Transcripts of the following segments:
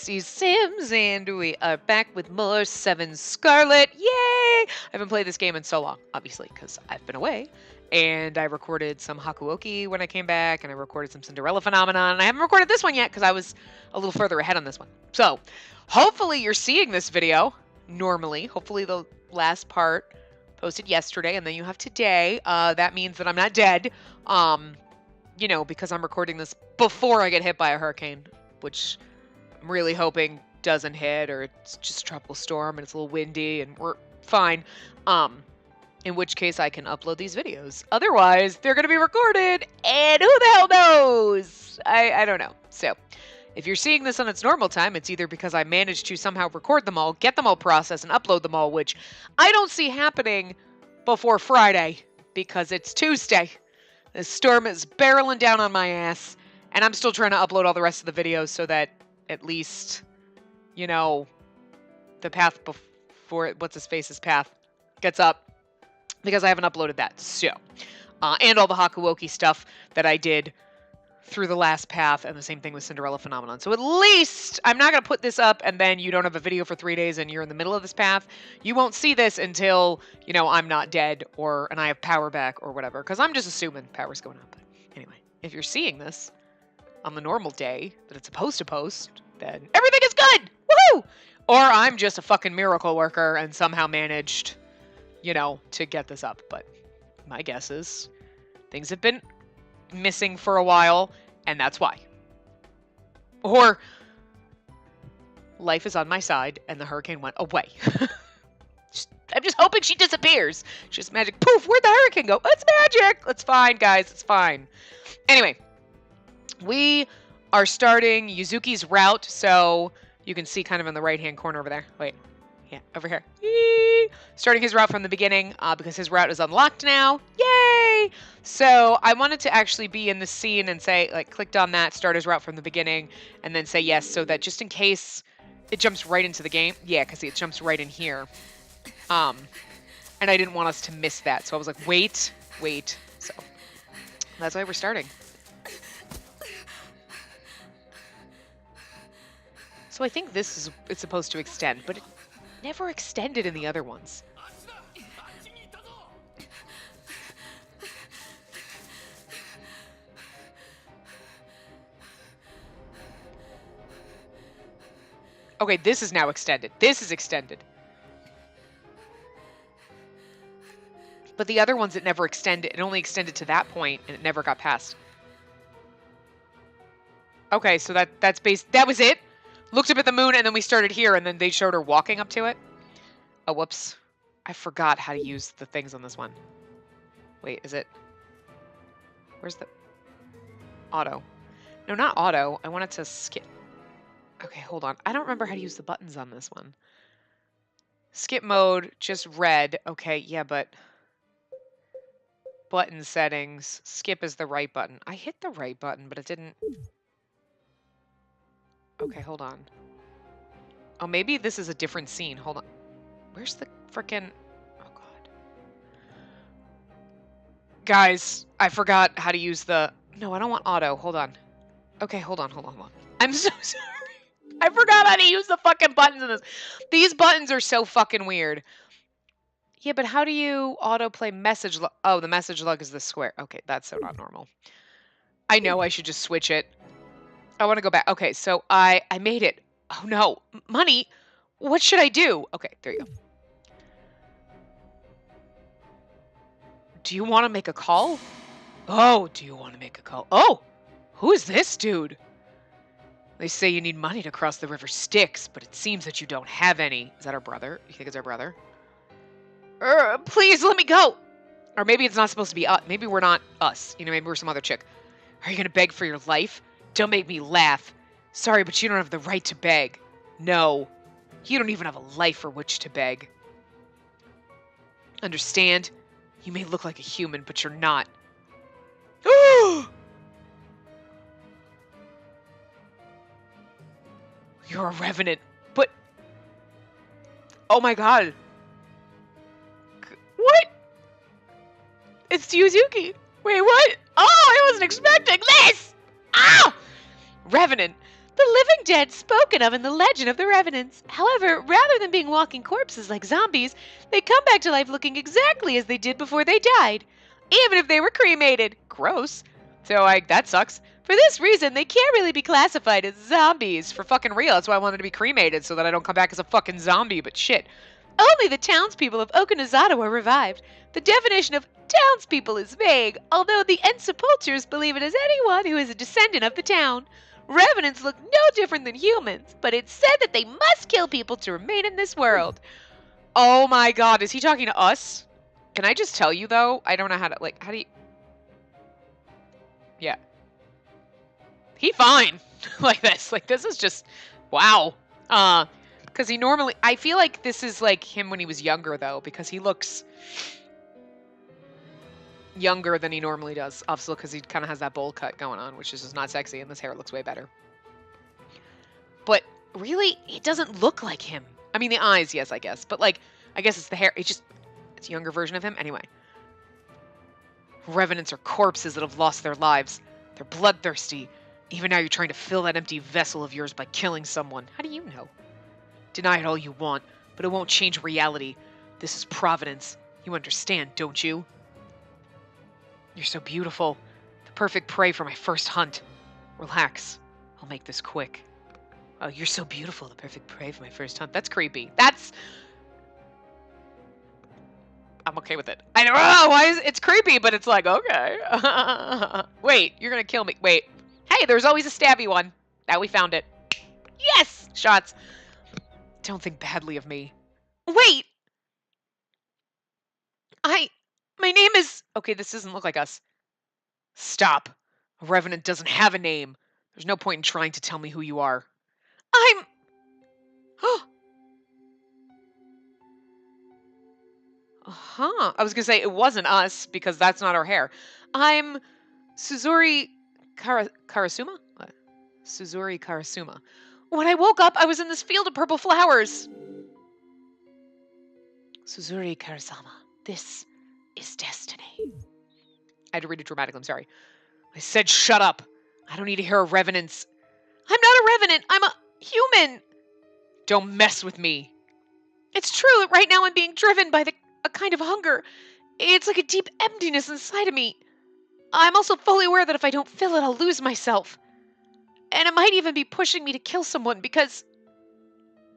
Spacey Sims, and we are back with more 7'Scarlet. Yay! I haven't played this game in so long, obviously, because I've been away. And I recorded some Hakuoki when I came back, and I recorded some Cinderella Phenomenon. And I haven't recorded this one yet because I was a little further ahead on this one. So, hopefully you're seeing this video normally. Hopefully the last part posted yesterday, and then you have today. That means that I'm not dead. You know, because I'm recording this before I get hit by a hurricane, which I'm really hoping doesn't hit, or it's just a tropical storm and it's a little windy and we're fine. In which case I can upload these videos. Otherwise, they're going to be recorded, and who the hell knows? I don't know. So, if you're seeing this on its normal time, it's either because I managed to somehow record them all, get them all processed, and upload them all, which I don't see happening before Friday, because it's Tuesday. The storm is barreling down on my ass, and I'm still trying to upload all the rest of the videos so that at least, you know, the path before what's-his-face's path gets up, because I haven't uploaded that. So, and all the Hakuoki stuff that I did through the last path, and the same thing with Cinderella Phenomenon. So at least I'm not going to put this up and then you don't have a video for 3 days and you're in the middle of this path. You won't see this until, you know, I'm not dead and I have power back or whatever, because I'm just assuming power's going up. But anyway, if you're seeing this on the normal day that it's supposed to post, then everything is good! Woohoo! Or I'm just a fucking miracle worker and somehow managed, you know, to get this up. But my guess is things have been missing for a while, and that's why. Or life is on my side and the hurricane went away. I'm just hoping she disappears. Just magic. Poof, where'd the hurricane go? It's magic. It's fine, guys. It's fine. Anyway, we are starting Yuzuki's route, so you can see kind of in the right-hand corner over there. Wait. Yeah, over here. Yee! Starting his route from the beginning, because his route is unlocked now. Yay! So I wanted to actually be in the scene and say, like, clicked on that, start his route from the beginning, and then say yes, so that just in case it jumps right into the game. Yeah, because it jumps right in here. And I didn't want us to miss that, so I was like, wait. So that's why we're starting. So I think it's supposed to extend, but it never extended in the other ones. Okay, this is now extended. This is extended. But the other ones, it never extended. It only extended to that point, and it never got past. Okay, so that was it? Looked up at the moon, and then we started here, and then they showed her walking up to it. Oh, whoops. I forgot how to use the things on this one. Wait, is it? Where's the... Auto. No, not auto. I wanted to skip. Okay, hold on. I don't remember how to use the buttons on this one. Skip mode, just red. Okay, yeah, but... Button settings. Skip is the right button. I hit the right button, but it didn't... Okay, hold on. Oh, maybe this is a different scene. Hold on. Where's the frickin'... Oh, God. Guys, I forgot how to use the... No, I don't want auto. Hold on. Okay, hold on. I'm so sorry. I forgot how to use the fucking buttons in this. These buttons are so fucking weird. Yeah, but how do you autoplay message log? Oh, the message log is the square. Okay, that's so not normal. I know I should just switch it. I want to go back. Okay, so I made it. Oh, no. Money? What should I do? Okay, there you go. Do you want to make a call? Oh, do you want to make a call? Oh, who is this dude? They say you need money to cross the river Styx, but it seems that you don't have any. Is that our brother? You think it's our brother? Please let me go. Or maybe it's not supposed to be us. Maybe we're not us. You know, maybe we're some other chick. Are you going to beg for your life? Don't make me laugh. Sorry, but you don't have the right to beg. No. You don't even have a life for which to beg. Understand? You may look like a human, but you're not. You're a revenant, but... Oh my god. What? It's Yuzuki. Wait, what? Oh, I wasn't expecting this! Ah! Revenant. The living dead spoken of in the legend of the Revenants. However, rather than being walking corpses like zombies, they come back to life looking exactly as they did before they died. Even if they were cremated. Gross. So, that sucks. For this reason, they can't really be classified as zombies. For fucking real. That's why I wanted to be cremated, so that I don't come back as a fucking zombie, but shit. Only the townspeople of Okinazawa were revived. The definition of townspeople is vague, although the Ensepultures believe it as anyone who is a descendant of the town. Revenants look no different than humans, but it's said that they must kill people to remain in this world. Oh my god, is he talking to us? Can I just tell you, though? I don't know how to, like, how do you... Yeah. He fine. Like this. Like, this is just... Wow. Because he normally... I feel like this is, like, him when he was younger, though, because he looks younger than he normally does. Obviously, because he kind of has that bowl cut going on, which is just not sexy, and this hair looks way better. But, really, it doesn't look like him. I mean, the eyes, yes, I guess. But, like, I guess it's the hair. It's a younger version of him. Anyway. Revenants are corpses that have lost their lives. They're bloodthirsty. Even now you're trying to fill that empty vessel of yours by killing someone. How do you know? Deny it all you want, but it won't change reality. This is Providence. You understand, don't you? You're so beautiful. The perfect prey for my first hunt. Relax. I'll make this quick. Oh, you're so beautiful. The perfect prey for my first hunt. That's creepy. I'm okay with it. I don't know why it's creepy, but it's like, okay. Wait, you're gonna kill me. Wait. Hey, there's always a stabby one. Now we found it. Yes! Shots. Don't think badly of me. Wait! My name is... Okay, this doesn't look like us. Stop. A revenant doesn't have a name. There's no point in trying to tell me who you are. I'm... Uh-huh. I was gonna say it wasn't us, because that's not our hair. I'm Suzuri Karasuma? What? Suzuri Karasuma. When I woke up, I was in this field of purple flowers. Suzuri Karasama. This is destiny. I had to read it dramatically, I'm sorry. I said shut up. I don't need to hear a revenant's... I'm not a revenant. I'm a human. Don't mess with me. It's true that right now I'm being driven by a kind of hunger. It's like a deep emptiness inside of me. I'm also fully aware that if I don't fill it, I'll lose myself. And it might even be pushing me to kill someone because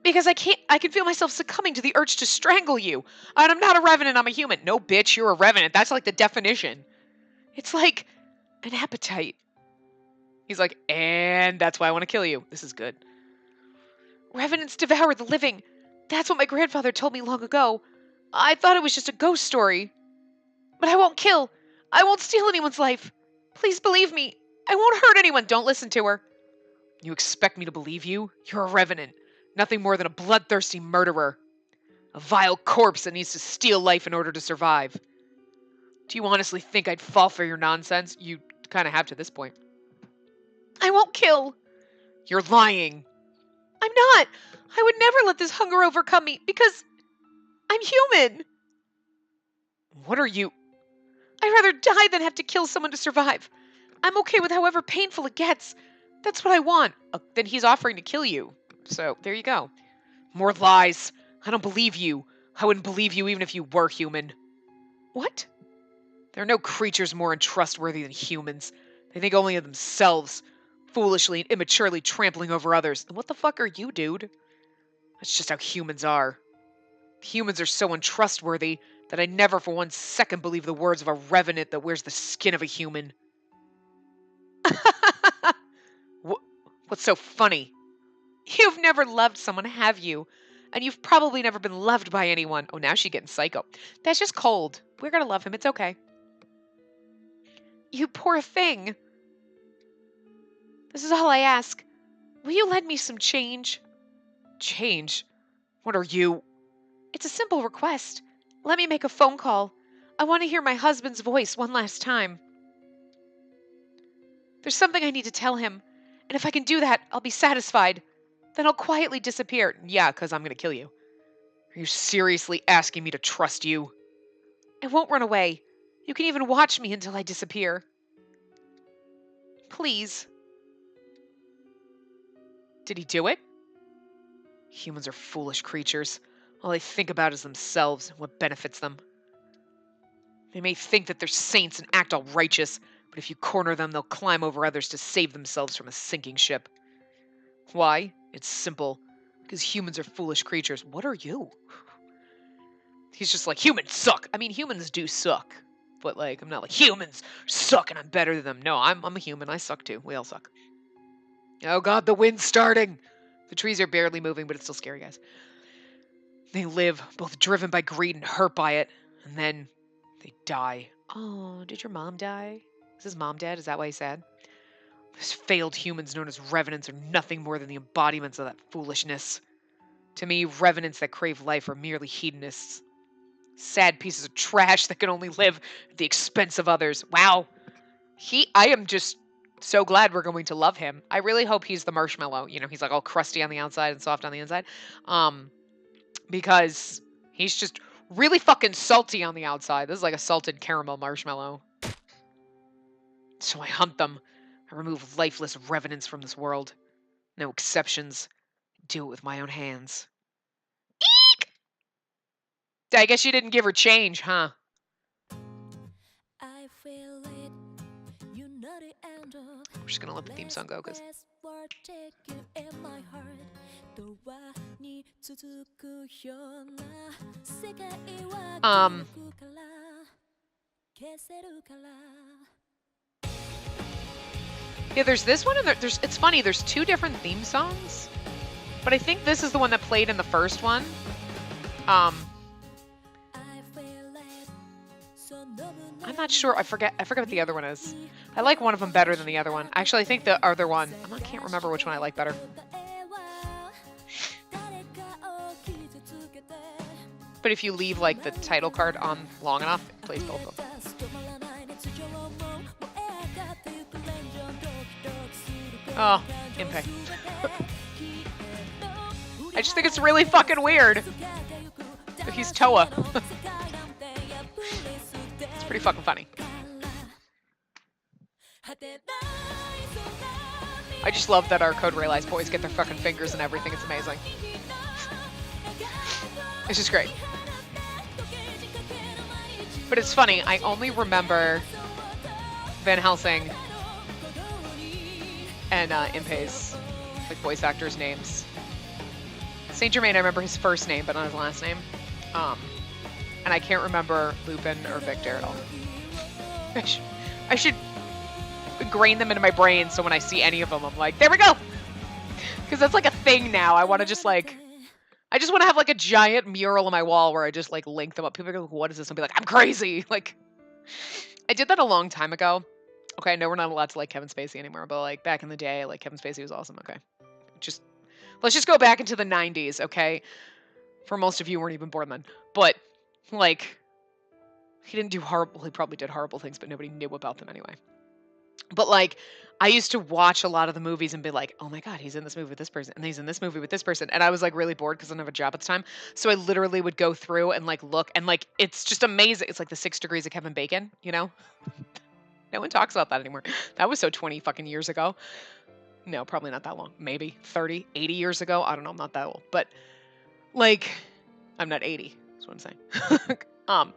I can feel myself succumbing to the urge to strangle you. And I'm not a revenant, I'm a human. No, bitch, you're a revenant. That's like the definition. It's like an appetite. He's like, and that's why I want to kill you. This is good. Revenants devour the living. That's what my grandfather told me long ago. I thought it was just a ghost story. But I won't kill. I won't steal anyone's life. Please believe me. I won't hurt anyone. Don't listen to her. You expect me to believe you? You're a revenant. Nothing more than a bloodthirsty murderer. A vile corpse that needs to steal life in order to survive. Do you honestly think I'd fall for your nonsense? You kind of have to this point. I won't kill. You're lying. I'm not. I would never let this hunger overcome me because I'm human. What are you? I'd rather die than have to kill someone to survive. I'm okay with however painful it gets. That's what I want. Then he's offering to kill you. So, there you go. More lies. I don't believe you. I wouldn't believe you even if you were human. What? There are no creatures more untrustworthy than humans. They think only of themselves, foolishly and immaturely trampling over others. And what the fuck are you, dude? That's just how humans are. Humans are so untrustworthy that I never for 1 second believe the words of a revenant that wears the skin of a human. What's so funny? You've never loved someone, have you? And you've probably never been loved by anyone. Oh, now she's getting psycho. That's just cold. We're gonna love him. It's okay. You poor thing. This is all I ask. Will you lend me some change? Change? What are you? It's a simple request. Let me make a phone call. I want to hear my husband's voice one last time. There's something I need to tell him. And if I can do that, I'll be satisfied. Then I'll quietly disappear. Yeah, because I'm going to kill you. Are you seriously asking me to trust you? I won't run away. You can even watch me until I disappear. Please. Did he do it? Humans are foolish creatures. All they think about is themselves and what benefits them. They may think that they're saints and act all righteous, but if you corner them, they'll climb over others to save themselves from a sinking ship. Why? It's simple. Because humans are foolish creatures. What are you? He's just like, humans suck. I mean, humans do suck. But, like, I'm not like, humans suck and I'm better than them. No, I'm a human. I suck too. We all suck. Oh god, the wind's starting! The trees are barely moving, but it's still scary, guys. They live, both driven by greed and hurt by it. And then they die. Oh, did your mom die? Is his mom dead? Is that why he's sad? Those failed humans known as revenants are nothing more than the embodiments of that foolishness. To me, revenants that crave life are merely hedonists. Sad pieces of trash that can only live at the expense of others. Wow. I am just so glad we're going to love him. I really hope he's the marshmallow. You know, he's like all crusty on the outside and soft on the inside. Because he's just really fucking salty on the outside. This is like a salted caramel marshmallow. So I hunt them. I remove lifeless revenants from this world. No exceptions. Do it with my own hands. Eek! I guess you didn't give her change, huh? I feel it. You know the end of. We're just gonna let the theme song go, because yeah, there's this one, and there's it's funny, there's two different theme songs, but I think this is the one that played in the first one. I'm not sure. I forget what the other one is. I like one of them better than the other one. Actually, I think the other one, I can't remember which one I like better. But if you leave like the title card on long enough, it plays both of them. Oh, Impey. I just think it's really fucking weird. He's Toa. It's pretty fucking funny. I just love that our Code Realize boys get their fucking fingers and everything. It's amazing. It's just great. But it's funny, I only remember Van Helsing and Impey's like voice actors' names. Saint Germain, I remember his first name, but not his last name. And I can't remember Lupin or Victor at all. I should ingrain them into my brain so when I see any of them, I'm like, there we go! Because that's like a thing now. I want to just like... I just want to have like a giant mural on my wall where I just like link them up. People go, what is this? And be like, I'm crazy. Like, I did that a long time ago. Okay, I know we're not allowed to like Kevin Spacey anymore, but like back in the day, like Kevin Spacey was awesome. Okay, let's just go back into the 90s. Okay, for most of you who weren't even born then, but like he didn't do horrible. He probably did horrible things, but nobody knew about them anyway. But like, I used to watch a lot of the movies and be like, oh my God, he's in this movie with this person, and he's in this movie with this person. And I was like really bored because I didn't have a job at the time. So I literally would go through and like look, and like, it's just amazing. It's like the 6 degrees of Kevin Bacon, you know? No one talks about that anymore. That was so 20 fucking years ago. No, probably not that long. Maybe 30, 80 years ago. I don't know. I'm not that old. But like, I'm not 80. That's what I'm saying.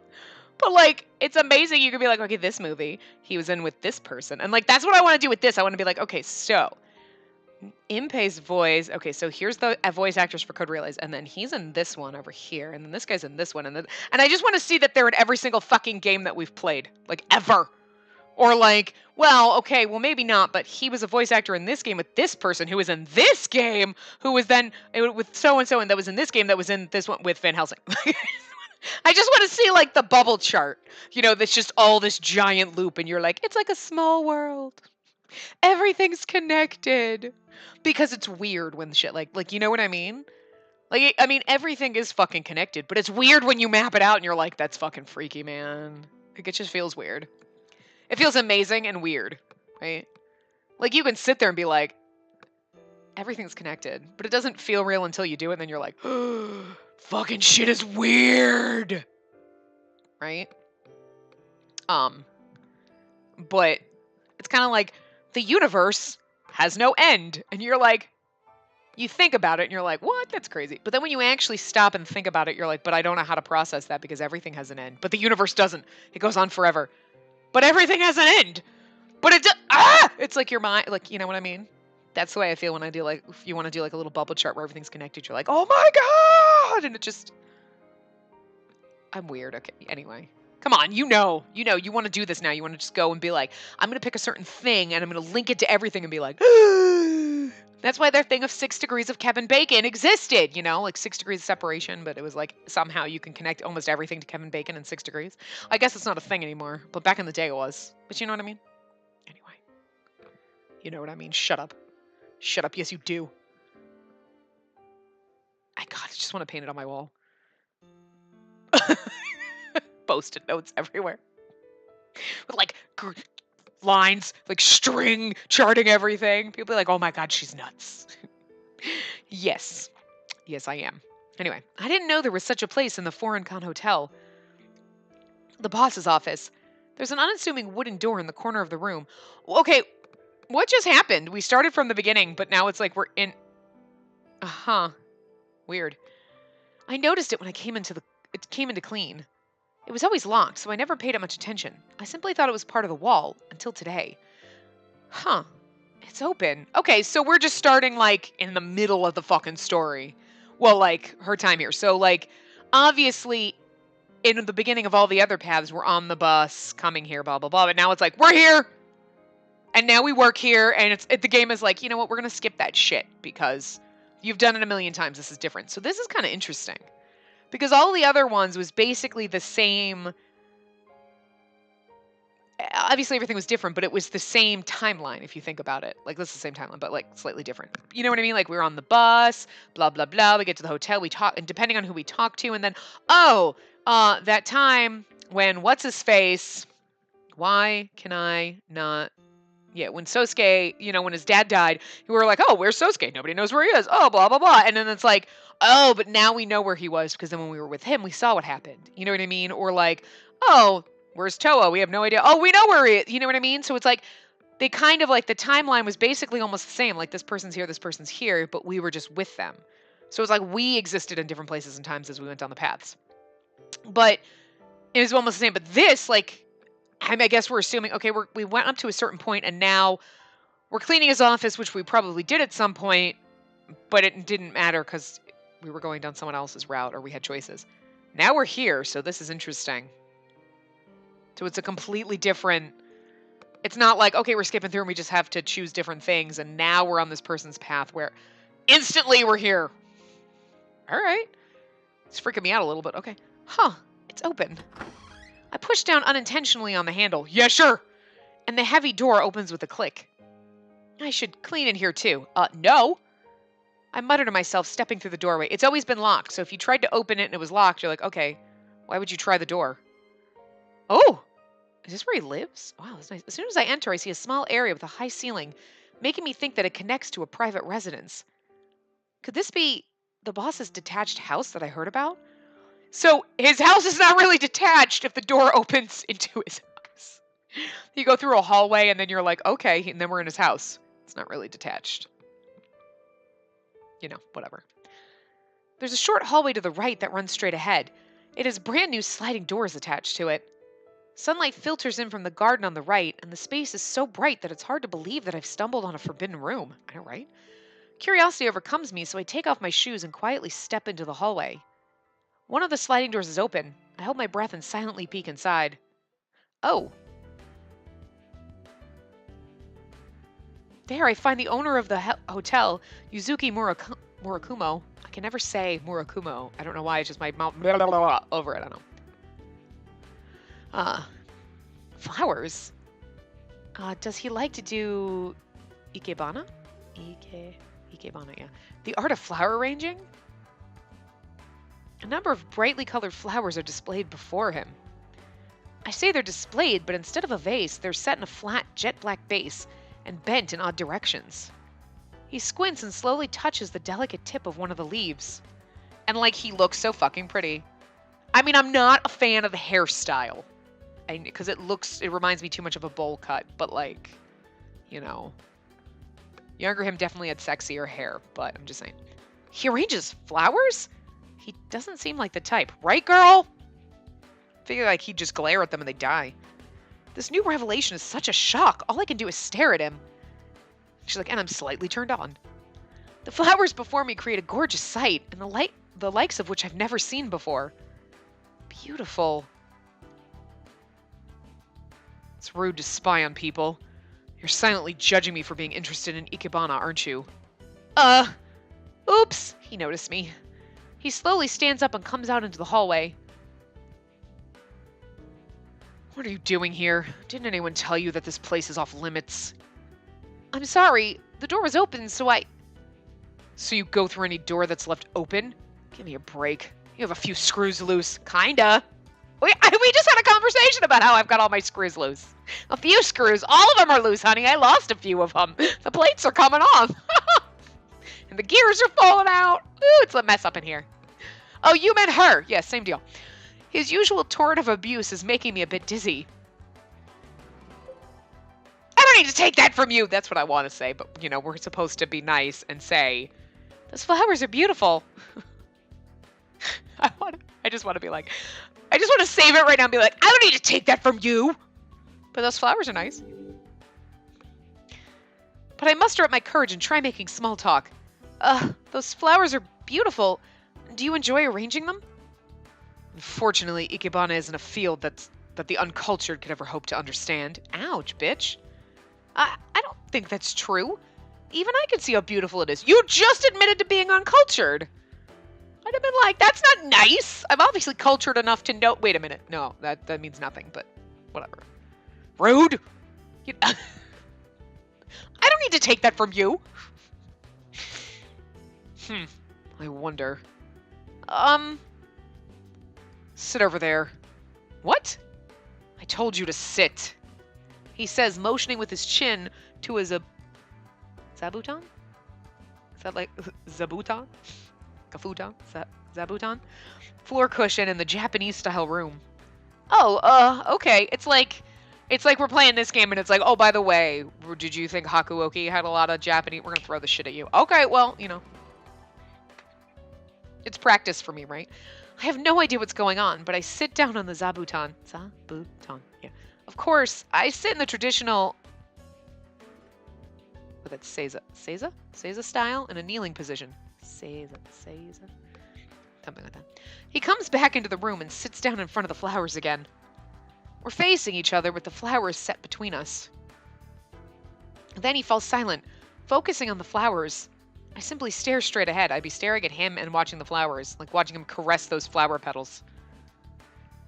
But like, it's amazing. You could be like, okay, this movie, he was in with this person. And like, that's what I want to do with this. I want to be like, okay, so Impey's voice. Okay, so here's the voice actors for Code Realize. And then he's in this one over here. And then this guy's in this one. And I just want to see that they're in every single fucking game that we've played. Like, ever. Or like, well, okay, well, maybe not. But he was a voice actor in this game with this person who was in this game, who was then with so-and-so, and that was in this game that was in this one with Van Helsing. I just want to see like the bubble chart, you know, that's just all this giant loop, and you're like, it's like a small world. Everything's connected, because it's weird when shit like you know what I mean? Like, I mean, everything is fucking connected, but it's weird when you map it out and you're like, that's fucking freaky, man. Like, it just feels weird. It feels amazing and weird, right? Like, you can sit there and be like, everything's connected, but it doesn't feel real until you do it, and then you're like, fucking shit is weird, right? But it's kind of like the universe has no end, and you're like, You think about it and you're like, what? That's crazy. But then when you actually stop and think about it, you're like, but I don't know how to process that because everything has an end. But the universe doesn't. It goes on forever. But everything has an end. But it's like your mind, like, you know what I mean? That's the way I feel when I do, like, if you want to do like a little bubble chart where everything's connected, you're like, oh my God. And it just, I'm weird. Okay. Anyway. Come on, you want to do this now. You want to just go and be like, I'm going to pick a certain thing and I'm going to link it to everything and be like, that's why their thing of 6 degrees of Kevin Bacon existed, like 6 degrees of separation, but it was like somehow you can connect almost everything to Kevin Bacon in 6 degrees. I guess it's not a thing anymore, but back in the day it was. But you know what I mean? Anyway. You know what I mean? Shut up. Shut up. Yes, you do. I just want to paint it on my wall. Post-it notes everywhere. With like lines, like string charting everything. People be like, oh my God, she's nuts. Yes. Yes, I am. Anyway, I didn't know there was such a place in the Foreign Con Hotel. The boss's office. There's an unassuming wooden door in the corner of the room. Okay, what just happened? We started from the beginning, but now it's like we're in... Weird. I noticed it when I came into clean. It was always locked, so I never paid it much attention. I simply thought it was part of the wall, until today. It's open. Okay, so we're just starting, like, in the middle of the fucking story. Well, like, her time here. So, like, obviously, in the beginning of all the other paths, we're on the bus, coming here, blah, blah, blah. But now it's like, we're here! And now we work here, and the game is like, you know what, we're gonna skip that shit, because you've done it a million times, this is different. So this is kind of interesting. Because all the other ones was basically the same. Obviously, everything was different, but it was the same timeline, if you think about it. Like, this is the same timeline, but, like, slightly different. You know what I mean? Like, we were on the bus, blah, blah, blah. We get to the hotel, we talk, and depending on who we talk to, and then, that time when what's-his-face, why can I not... Yeah, when Sosuke, when his dad died, we were like, oh, where's Sosuke? Nobody knows where he is. Oh, blah, blah, blah. And then it's like, oh, but now we know where he was because then when we were with him, we saw what happened. You know what I mean? Or like, oh, where's Toa? We have no idea. Oh, we know where he is. You know what I mean? So it's like, they kind of like, the timeline was basically almost the same. Like, this person's here, but we were just with them. So it's like we existed in different places and times as we went down the paths. But it was almost the same. But this, like, I guess we're assuming, okay, we went up to a certain point and now we're cleaning his office, which we probably did at some point, but it didn't matter because we were going down someone else's route or we had choices. Now we're here, so this is interesting. So it's a completely different... It's not like, okay, we're skipping through and we just have to choose different things, and now we're on this person's path where instantly we're here. All right. It's freaking me out a little bit. Okay. It's open. I push down unintentionally on the handle. Yeah, sure. And the heavy door opens with a click. I should clean in here too. No. I mutter to myself, stepping through the doorway. It's always been locked, so if you tried to open it and it was locked, you're like, okay, why would you try the door? Oh, is this where he lives? Wow, that's nice. As soon as I enter, I see a small area with a high ceiling, making me think that it connects to a private residence. Could this be the boss's detached house that I heard about? So his house is not really detached if the door opens into his house. You go through a hallway and then you're like, okay, and then we're in his house. It's not really detached. Whatever. There's a short hallway to the right that runs straight ahead. It has brand new sliding doors attached to it. Sunlight filters in from the garden on the right, and the space is so bright that it's hard to believe that I've stumbled on a forbidden room. I know, right? Curiosity overcomes me, so I take off my shoes and quietly step into the hallway. One of the sliding doors is open. I hold my breath and silently peek inside. Oh. There, I find the owner of the hotel, Yuzuki Murakumo. I can never say Murakumo. I don't know why. It's just my mouth blah, blah, blah, over it. I don't know. Flowers. Does he like to do ikebana? Ikebana, yeah. The art of flower arranging? A number of brightly colored flowers are displayed before him. I say they're displayed, but instead of a vase, they're set in a flat, jet-black base and bent in odd directions. He squints and slowly touches the delicate tip of one of the leaves. And, like, he looks so fucking pretty. I mean, I'm not a fan of the hairstyle. Because it reminds me too much of a bowl cut. But, like, Younger him definitely had sexier hair, but I'm just saying. He arranges flowers? He doesn't seem like the type. Right, girl? Figure like he'd just glare at them and they'd die. This new revelation is such a shock. All I can do is stare at him. She's like, and I'm slightly turned on. The flowers before me create a gorgeous sight, and the likes of which I've never seen before. Beautiful. It's rude to spy on people. You're silently judging me for being interested in Ikebana, aren't you? Oops, he noticed me. He slowly stands up and comes out into the hallway. What are you doing here? Didn't anyone tell you that this place is off limits? I'm sorry. The door was open, so So you go through any door that's left open? Give me a break. You have a few screws loose. Kinda. We just had a conversation about how I've got all my screws loose. A few screws. All of them are loose, honey. I lost a few of them. The plates are coming off. And the gears are falling out. Ooh, it's a mess up in here. Oh, you meant her. Yeah, same deal. His usual torrent of abuse is making me a bit dizzy. I don't need to take that from you. That's what I want to say. But, you know, we're supposed to be nice and say, those flowers are beautiful. I just want to be like, I just want to save it right now and be like, I don't need to take that from you. But those flowers are nice. But I muster up my courage and try making small talk. Those flowers are beautiful. Do you enjoy arranging them? Unfortunately, Ikebana isn't a field that the uncultured could ever hope to understand. Ouch, bitch. I don't think that's true. Even I can see how beautiful it is. You just admitted to being uncultured. I'd have been like, that's not nice. I'm obviously cultured enough to know. Wait a minute. No, that means nothing, but whatever. Rude. I don't need to take that from you. I wonder. Sit over there. What? I told you to sit. He says, motioning with his chin to his zabuton? Is that like zabuton? Kafuton? Zabuton? Floor cushion in the Japanese-style room. Oh, okay. It's like we're playing this game and it's like, oh, by the way, did you think Hakuoki had a lot of Japanese? We're gonna throw this shit at you. Okay, well, you know. It's practice for me, right? I have no idea what's going on, but I sit down on the zabuton. Zabuton, yeah. Of course, I sit in the traditional... What, that's Seiza? Seiza? Seiza style in a kneeling position. Seiza. Something like that. He comes back into the room and sits down in front of the flowers again. We're facing each other with the flowers set between us. Then he falls silent, focusing on the flowers. I simply stare straight ahead. I'd be staring at him and watching the flowers, like watching him caress those flower petals.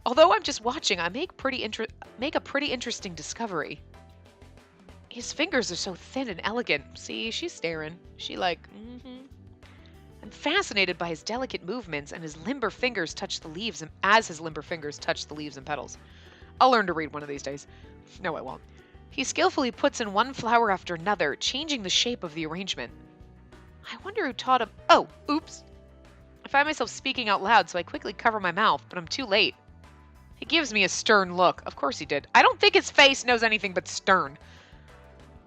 Although I'm just watching, I make a pretty interesting discovery. His fingers are so thin and elegant. See, she's staring. She like, I'm fascinated by his delicate movements and his limber fingers touch the leaves and as his limber fingers touch the leaves and petals. I'll learn to read one of these days. No, I won't. He skillfully puts in one flower after another, changing the shape of the arrangement. I wonder who taught him. Oh, oops. I find myself speaking out loud, so I quickly cover my mouth, but I'm too late. He gives me a stern look. Of course he did. I don't think his face knows anything but stern.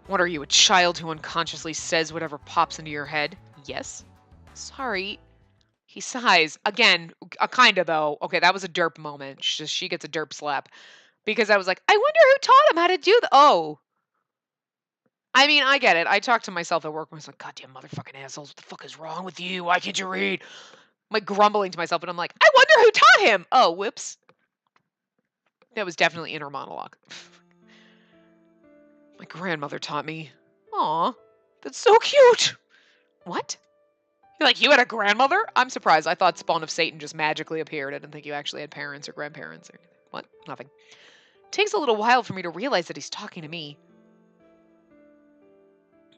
What are you, a child who unconsciously says whatever pops into your head? Yes. Sorry. He sighs. Again, kinda though. Okay, that was a derp moment. She gets a derp slap. Because I was like, I wonder who taught him how to do that. Oh. I mean, I get it. I talk to myself at work when I was like, goddamn motherfucking assholes, what the fuck is wrong with you? Why can't you read? I'm like grumbling to myself, and I'm like, I wonder who taught him. Oh, whoops. That was definitely inner monologue. My grandmother taught me. Aw, that's so cute. What? You're like, you had a grandmother? I'm surprised. I thought Spawn of Satan just magically appeared. I didn't think you actually had parents or grandparents or anything. What? Nothing. It takes a little while for me to realize that he's talking to me.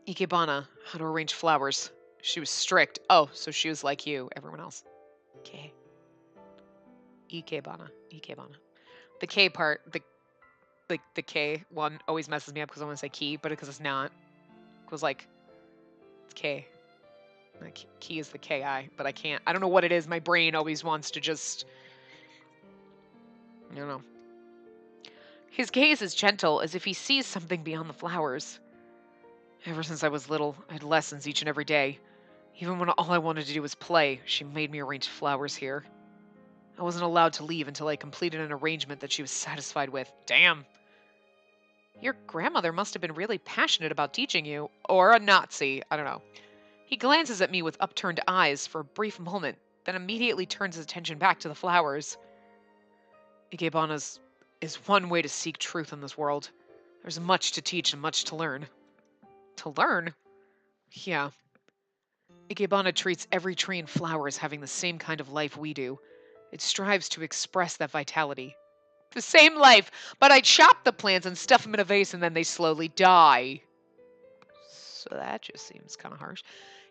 Ikebana, how to arrange flowers. She was strict. Oh, so she was like you, everyone else. Okay. Ikebana. The K part, the K one always messes me up because I want to say key, but because it's not. It was like, it's K. Like, key is the K-I, but I can't. I don't know what it is. My brain always wants to just, I don't know. His gaze is gentle, as if he sees something beyond the flowers. Ever since I was little, I had lessons each and every day. Even when all I wanted to do was play, she made me arrange flowers here. I wasn't allowed to leave until I completed an arrangement that she was satisfied with. Damn. Your grandmother must have been really passionate about teaching you. Or a Nazi. I don't know. He glances at me with upturned eyes for a brief moment, then immediately turns his attention back to the flowers. Ikebana's is one way to seek truth in this world. There's much to teach and much to learn. To learn? Yeah. Ikebana treats every tree and flower as having the same kind of life we do. It strives to express that vitality. The same life, but I chop the plants and stuff them in a vase and then they slowly die. So that just seems kind of harsh.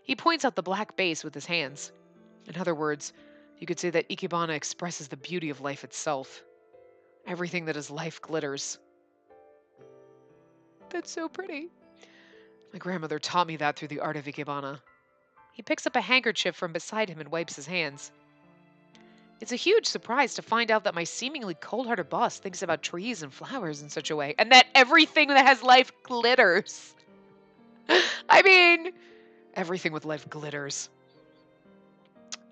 He points out the black vase with his hands. In other words, you could say that Ikebana expresses the beauty of life itself. Everything that is life glitters. That's so pretty. My grandmother taught me that through the art of Ikebana. He picks up a handkerchief from beside him and wipes his hands. It's a huge surprise to find out that my seemingly cold-hearted boss thinks about trees and flowers in such a way, and that everything that has life glitters. I mean, everything with life glitters.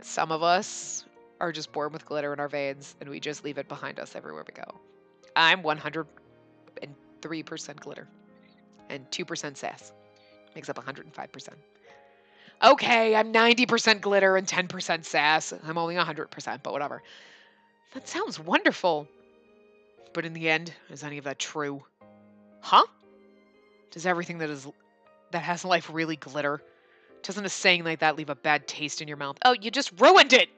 Some of us are just born with glitter in our veins, and we just leave it behind us everywhere we go. I'm 103% glitter and 2% sass. Makes up 105%. Okay, I'm 90% glitter and 10% sass. I'm only 100%, but whatever. That sounds wonderful. But in the end, is any of that true? Huh? Does everything that has life really glitter? Doesn't a saying like that leave a bad taste in your mouth? Oh, you just ruined it!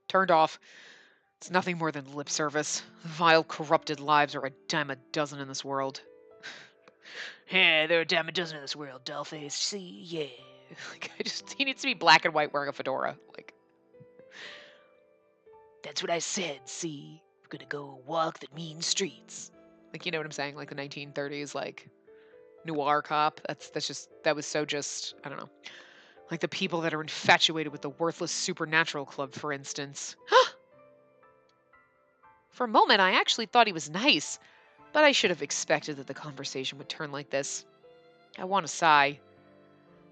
Turned off. It's nothing more than lip service. Vile, corrupted lives are a dime a dozen in this world. Yeah, there are a dime a dozen in this world, dollface. See, yeah. Like, he needs to be black and white wearing a fedora. Like, that's what I said, see? We're gonna go walk the mean streets. Like, you know what I'm saying? Like the 1930s, like, noir cop. That was so just, I don't know. Like the people that are infatuated with the worthless supernatural club, for instance. For a moment, I actually thought he was nice, but I should have expected that the conversation would turn like this. I want to sigh.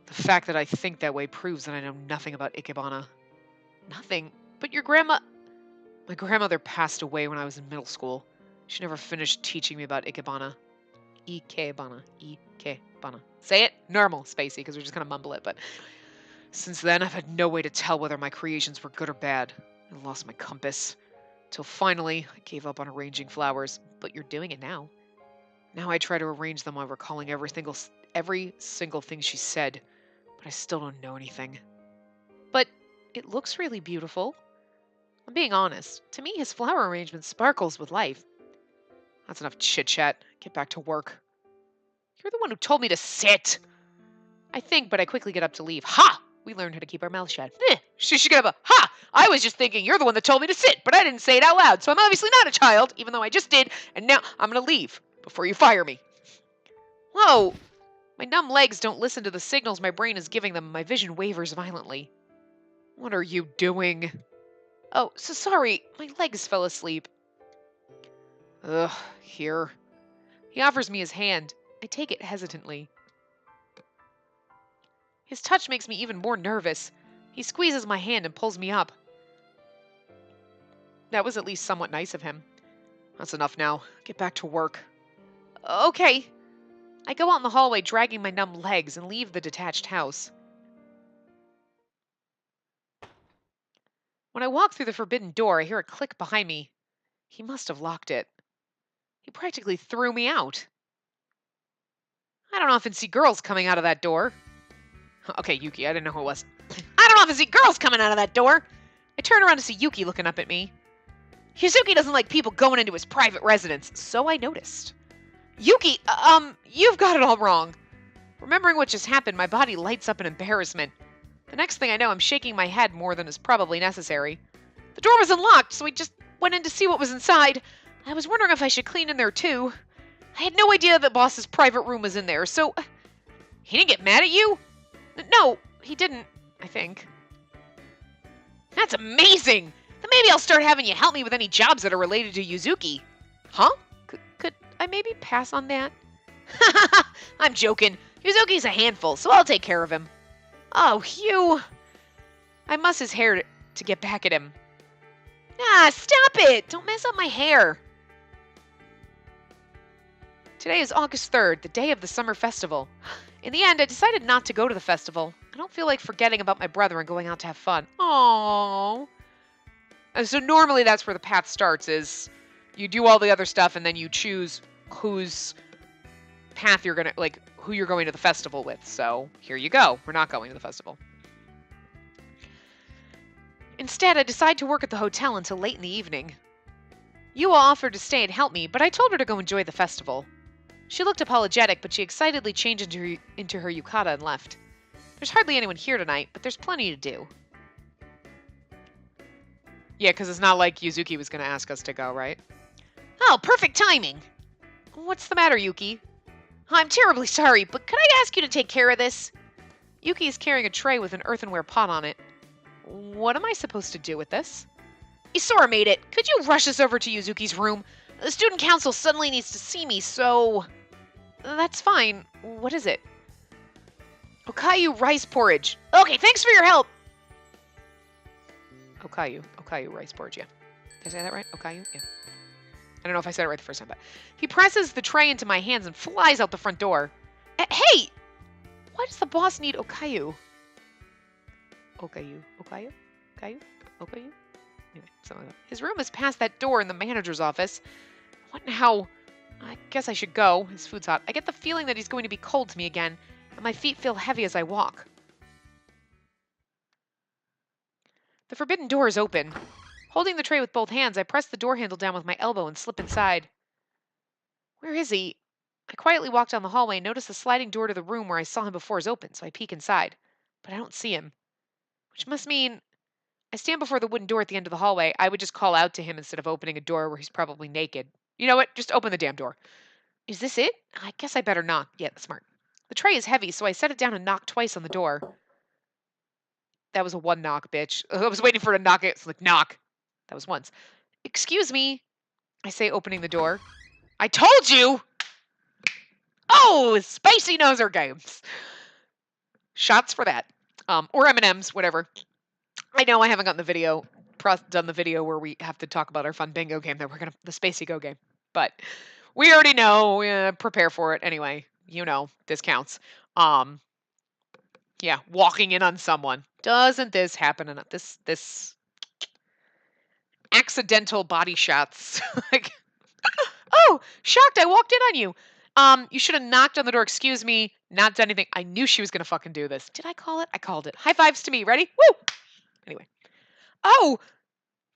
The fact that I think that way proves that I know nothing about Ikebana. Nothing? But your grandma... My grandmother passed away when I was in middle school. She never finished teaching me about Ikebana. Ikebana. Ikebana. Say it normal, Spacey, because we're just going to mumble it. But since then, I've had no way to tell whether my creations were good or bad. I lost my compass. Till finally, I gave up on arranging flowers. But you're doing it now. Now I try to arrange them while recalling every single thing she said. But I still don't know anything. But it looks really beautiful. I'm being honest. To me, his flower arrangement sparkles with life. That's enough chit-chat. Get back to work. You're the one who told me to sit. I think, but I quickly get up to leave. Ha! We learned how to keep our mouths shut. She get up. Ha! I was just thinking you're the one that told me to sit, but I didn't say it out loud, so I'm obviously not a child, even though I just did, and now I'm going to leave before you fire me. Whoa! My numb legs don't listen to the signals my brain is giving them. My vision wavers violently. What are you doing? Oh, so sorry. My legs fell asleep. Ugh, here. He offers me his hand. I take it hesitantly. His touch makes me even more nervous. He squeezes my hand and pulls me up. That was at least somewhat nice of him. That's enough now. Get back to work. Okay. I go out in the hallway dragging my numb legs and leave the detached house. When I walk through the forbidden door, I hear a click behind me. He must have locked it. He practically threw me out. I don't often see girls coming out of that door. Okay, Yuki, I didn't know who it was. I don't often see girls coming out of that door. I turn around to see Yuki looking up at me. Yuzuki doesn't like people going into his private residence, so I noticed. Yuki, you've got it all wrong. Remembering what just happened, my body lights up in embarrassment. The next thing I know, I'm shaking my head more than is probably necessary. The door was unlocked, so I just went in to see what was inside. I was wondering if I should clean in there too. I had no idea that boss's private room was in there, so... He didn't get mad at you? No, he didn't, I think. That's amazing! Then maybe I'll start having you help me with any jobs that are related to Yuzuki. Huh? Could I maybe pass on that? I'm joking. Yuzuki's a handful, so I'll take care of him. Oh, Hugh. I muss his hair to get back at him. Ah, stop it! Don't mess up my hair. Today is August 3rd, the day of the summer festival. In the end, I decided not to go to the festival. I don't feel like forgetting about my brother and going out to have fun. Aww. So normally that's where the path starts, is you do all the other stuff and then you choose whose path you're gonna, like, who you're going to the festival with. So here you go. We're not going to the festival. Instead, I decide to work at the hotel until late in the evening. Yua offered to stay and help me, but I told her to go enjoy the festival. She looked apologetic, but she excitedly changed into her yukata and left. There's hardly anyone here tonight, but there's plenty to do. Yeah, because it's not like Yuzuki was going to ask us to go, right? Oh, perfect timing! What's the matter, Yuki? I'm terribly sorry, but could I ask you to take care of this? Yuki is carrying a tray with an earthenware pot on it. What am I supposed to do with this? Isora made it. Could you rush us over to Yuzuki's room? The student council suddenly needs to see me, so... That's fine. What is it? Okayu rice porridge. Okay, thanks for your help! Okayu rice porridge, yeah. Did I say that right? Okayu? Yeah. I don't know if I said it right the first time, but... He presses the tray into my hands and flies out the front door. Hey! Why does the boss need Okayu? Okayu? Anyway, something like that. His room is past that door in the manager's office. What now? I guess I should go. His food's hot. I get the feeling that he's going to be cold to me again, and my feet feel heavy as I walk. The forbidden door is open. Holding the tray with both hands, I press the door handle down with my elbow and slip inside. Where is he? I quietly walk down the hallway and notice the sliding door to the room where I saw him before is open, so I peek inside. But I don't see him. Which must mean... I stand before the wooden door at the end of the hallway. I would just call out to him instead of opening a door where he's probably naked. You know what? Just open the damn door. Is this it? I guess I better knock. Yeah, that's smart. The tray is heavy, so I set it down and knock twice on the door. That was a one knock, bitch. I was waiting for it to knock it. It's like, knock. That was once. Excuse me, I say, opening the door. I told you! Oh, Spacey knows her games. Shots for that. Or M&Ms, whatever. I know I haven't gotten done the video where we have to talk about our fun bingo game that the Spacey Go game. But we already know, prepare for it anyway. You know, this counts. Yeah, walking in on someone. Doesn't this happen enough? This accidental body shots. Like, oh, shocked, I walked in on you. You should have knocked on the door. Excuse me, not done anything. I knew she was going to fucking do this. Did I call it? I called it. High fives to me. Ready? Woo! Anyway. Oh!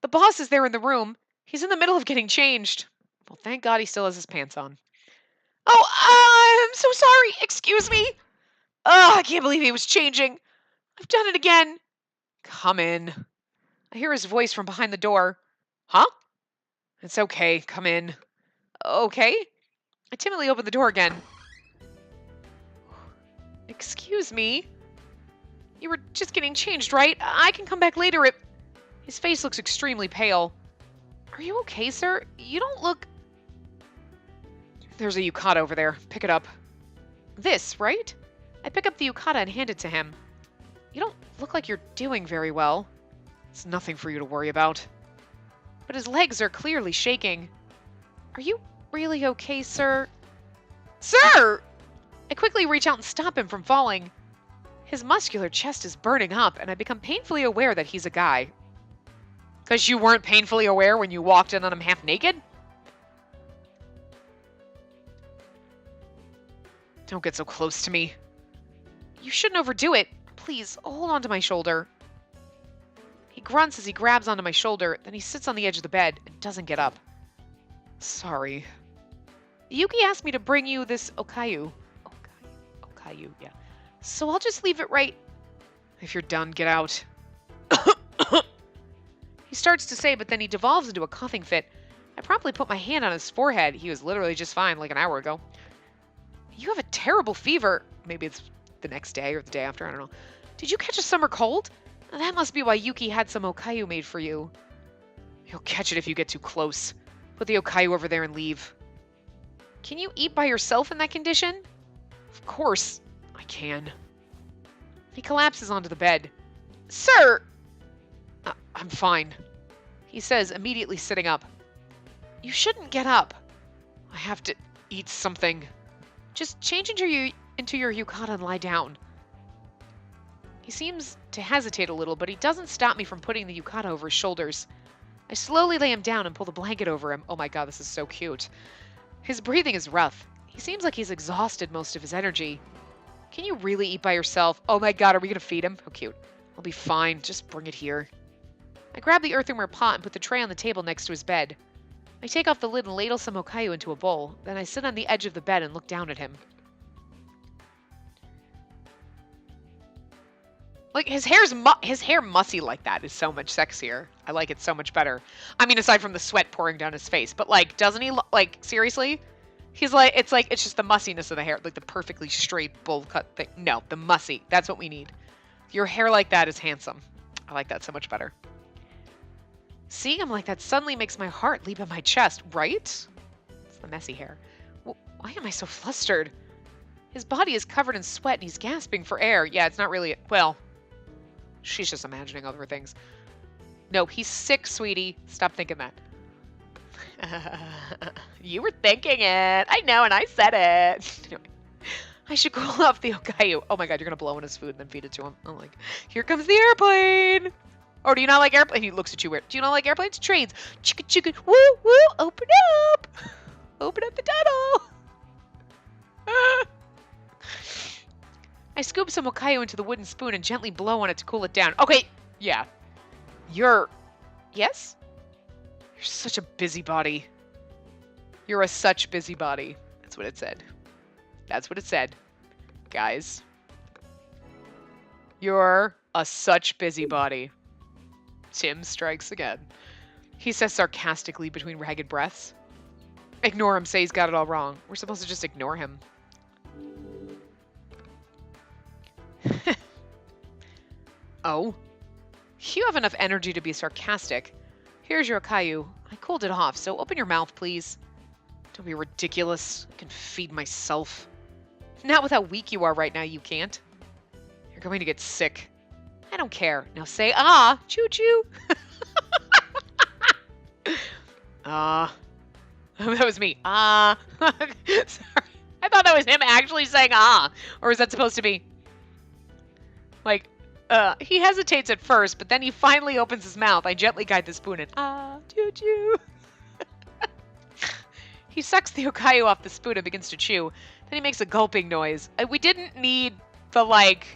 The boss is there in the room. He's in the middle of getting changed. Well, thank God he still has his pants on. Oh, I'm so sorry. Excuse me. Oh, I can't believe he was changing. I've done it again. Come in. I hear his voice from behind the door. Huh? It's okay. Come in. Okay. I timidly open the door again. Excuse me? You were just getting changed, right? I can come back later. His face looks extremely pale. Are you okay, sir? You don't look... There's a yukata over there. Pick it up. This, right? I pick up the yukata and hand it to him. You don't look like you're doing very well. It's nothing for you to worry about. But his legs are clearly shaking. Are you really okay, sir? Sir! I quickly reach out and stop him from falling. His muscular chest is burning up, and I become painfully aware that he's a guy. Because you weren't painfully aware when you walked in on him half naked? Don't get so close to me. You shouldn't overdo it. Please, hold on to my shoulder. He grunts as he grabs onto my shoulder, then he sits on the edge of the bed and doesn't get up. Sorry. Yuki asked me to bring you this Okayu. Okayu, yeah. So I'll just leave it right... If you're done, get out. He starts to say, but then he devolves into a coughing fit. I promptly put my hand on his forehead. He was literally just fine like an hour ago. You have a terrible fever. Maybe it's the next day or the day after, I don't know. Did you catch a summer cold? That must be why Yuki had some Okayu made for you. You'll catch it if you get too close. Put the Okayu over there and leave. Can you eat by yourself in that condition? Of course I can. He collapses onto the bed. Sir! I'm fine, he says, immediately sitting up. You shouldn't get up. I have to eat something. Just change into your yukata and lie down. He seems to hesitate a little, but he doesn't stop me from putting the yukata over his shoulders. I slowly lay him down and pull the blanket over him. Oh my god, this is so cute. His breathing is rough. He seems like he's exhausted most of his energy. Can you really eat by yourself? Oh my god, are we gonna feed him? How cute. I'll be fine. Just bring it here. I grab the earthenware pot and put the tray on the table next to his bed. I take off the lid and ladle some okayu into a bowl. Then I sit on the edge of the bed and look down at him. Like, his hair mussy like that is so much sexier. I like it so much better. I mean, aside from the sweat pouring down his face. But, like, doesn't he, like, seriously? He's like, it's just the mussiness of the hair. Like, the perfectly straight bowl cut thing. No, the mussy. That's what we need. Your hair like that is handsome. I like that so much better. Seeing him like that suddenly makes my heart leap in my chest, right? It's the messy hair. Why am I so flustered? His body is covered in sweat and he's gasping for air. Yeah, it's not really, well, she's just imagining other things. No, he's sick, sweetie. Stop thinking that. You were thinking it. I know, and I said it. Anyway, I should cool off the okayu. Oh my god, you're going to blow in his food and then feed it to him. I'm like, here comes the airplane. Or do you not like airplanes? He looks at you weird. Do you not like airplanes? Trains. Chicka chicka. Woo woo. Open up. Open up the tunnel. I scoop some okayu into the wooden spoon and gently blow on it to cool it down. Okay, yeah. Yes? You're such a busybody. You're a such busybody. That's what it said. That's what it said. Guys. You're a such busybody. Tim strikes again. He says sarcastically between ragged breaths. Ignore him, say he's got it all wrong. We're supposed to just ignore him. Oh? You have enough energy to be sarcastic. Here's your okayu. I cooled it off, so open your mouth, please. Don't be ridiculous. I can feed myself. Not with how weak you are right now, you can't. You're going to get sick. I don't care. Now say ah. Choo-choo. Ah. That was me. Ah. Sorry. I thought that was him actually saying ah. Or is that supposed to be... Like, he hesitates at first, but then he finally opens his mouth. I gently guide the spoon in. Ah. Choo-choo. He sucks the okayu off the spoon and begins to chew. Then he makes a gulping noise. We didn't need the, like,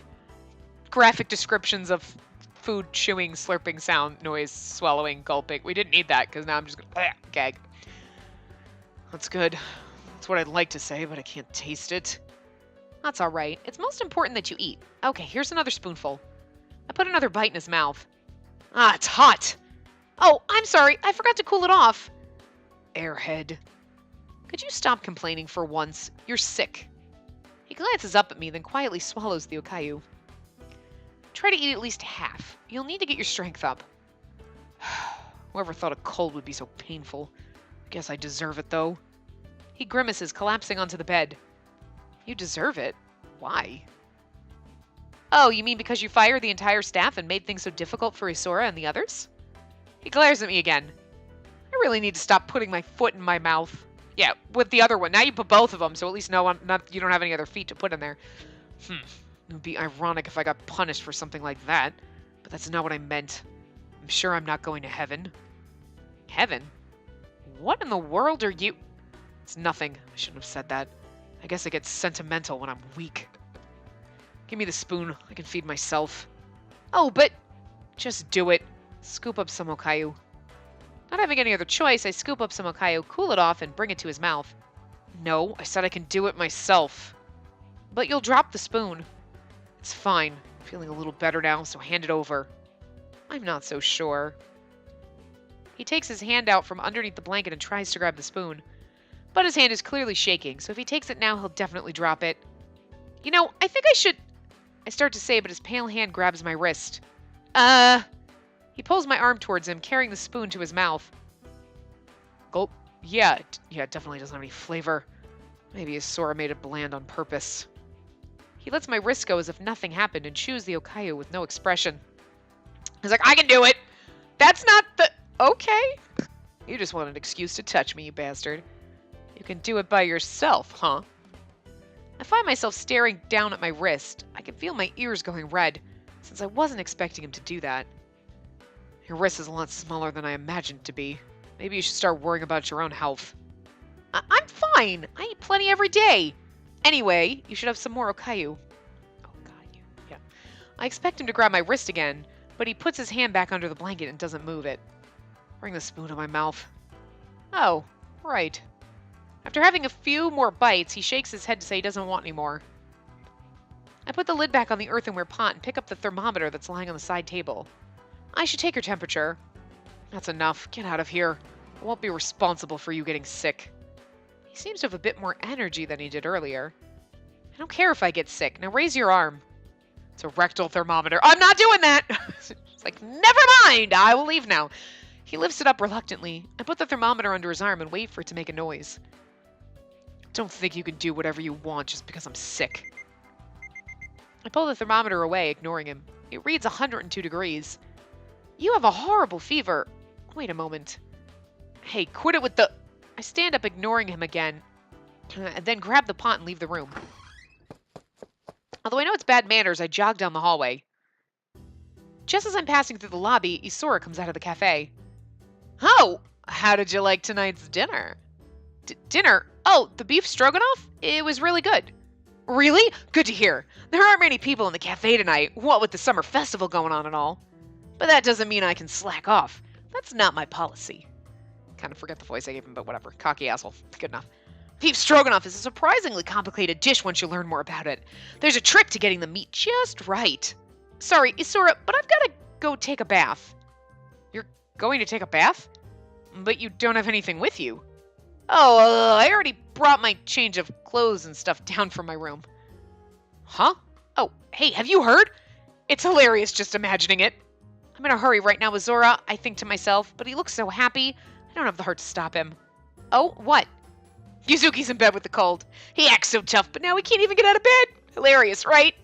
graphic descriptions of food chewing, slurping sound, noise, swallowing, gulping. We didn't need that, because now I'm just going to gag. That's good. That's what I'd like to say, but I can't taste it. That's all right. It's most important that you eat. Okay, here's another spoonful. I put another bite in his mouth. Ah, it's hot. Oh, I'm sorry. I forgot to cool it off. Airhead. Could you stop complaining for once? You're sick. He glances up at me, then quietly swallows the okayu. Try to eat at least half. You'll need to get your strength up. Whoever thought a cold would be so painful. I guess I deserve it, though. He grimaces, collapsing onto the bed. You deserve it? Why? Oh, you mean because you fired the entire staff and made things so difficult for Isora and the others? He glares at me again. I really need to stop putting my foot in my mouth. Yeah, with the other one. Now you put both of them, so at least you don't have any other feet to put in there. It would be ironic if I got punished for something like that, but that's not what I meant. I'm sure I'm not going to heaven. Heaven? What in the world are you... It's nothing. I shouldn't have said that. I guess I get sentimental when I'm weak. Give me the spoon. I can feed myself. Oh, but... Just do it. Scoop up some okayu. Not having any other choice, I scoop up some okayu, cool it off, and bring it to his mouth. No, I said I can do it myself. But you'll drop the spoon. It's fine. I'm feeling a little better now, so hand it over. I'm not so sure. He takes his hand out from underneath the blanket and tries to grab the spoon. But his hand is clearly shaking, so if he takes it now, he'll definitely drop it. You know, I think I should... I start to say, but his pale hand grabs my wrist. He pulls my arm towards him, carrying the spoon to his mouth. Gulp. Yeah, it definitely doesn't have any flavor. Maybe Isora made it bland on purpose. He lets my wrist go as if nothing happened and chews the Okayu with no expression. He's like, I can do it! That's not the... Okay. You just want an excuse to touch me, you bastard. You can do it by yourself, huh? I find myself staring down at my wrist. I can feel my ears going red, since I wasn't expecting him to do that. Your wrist is a lot smaller than I imagined it to be. Maybe you should start worrying about your own health. I'm fine. I eat plenty every day. Anyway, you should have some more Okayu. Oh, God, yeah. I expect him to grab my wrist again, but he puts his hand back under the blanket and doesn't move it. Bring the spoon to my mouth. Oh, right. After having a few more bites, he shakes his head to say he doesn't want any more. I put the lid back on the earthenware pot and pick up the thermometer that's lying on the side table. I should take your temperature. That's enough. Get out of here. I won't be responsible for you getting sick. He seems to have a bit more energy than he did earlier. I don't care if I get sick. Now raise your arm. It's a rectal thermometer. I'm not doing that! It's like, never mind! I will leave now. He lifts it up reluctantly. I put the thermometer under his arm and wait for it to make a noise. Don't think you can do whatever you want just because I'm sick. I pull the thermometer away, ignoring him. It reads 102 degrees. You have a horrible fever. Wait a moment. Hey, quit it with the... I stand up, ignoring him again, and then grab the pot and leave the room. Although I know it's bad manners, I jog down the hallway. Just as I'm passing through the lobby, Isora comes out of the cafe. Oh, how did you like tonight's dinner? Dinner? Oh, the beef stroganoff? It was really good. Really? Good to hear. There aren't many people in the cafe tonight, what with the summer festival going on and all. But that doesn't mean I can slack off. That's not my policy. Kind of forget the voice I gave him, but whatever. Cocky asshole. Good enough. Beef stroganoff is a surprisingly complicated dish once you learn more about it. There's a trick to getting the meat just right. Sorry, Isora, but I've got to go take a bath. You're going to take a bath? But you don't have anything with you. Oh, I already brought my change of clothes and stuff down from my room. Huh? Oh, hey, have you heard? It's hilarious just imagining it. I'm in a hurry right now with Zora, I think to myself, but he looks so happy, I don't have the heart to stop him. Oh, what? Yuzuki's in bed with the cold. He acts so tough, but now he can't even get out of bed. Hilarious, right?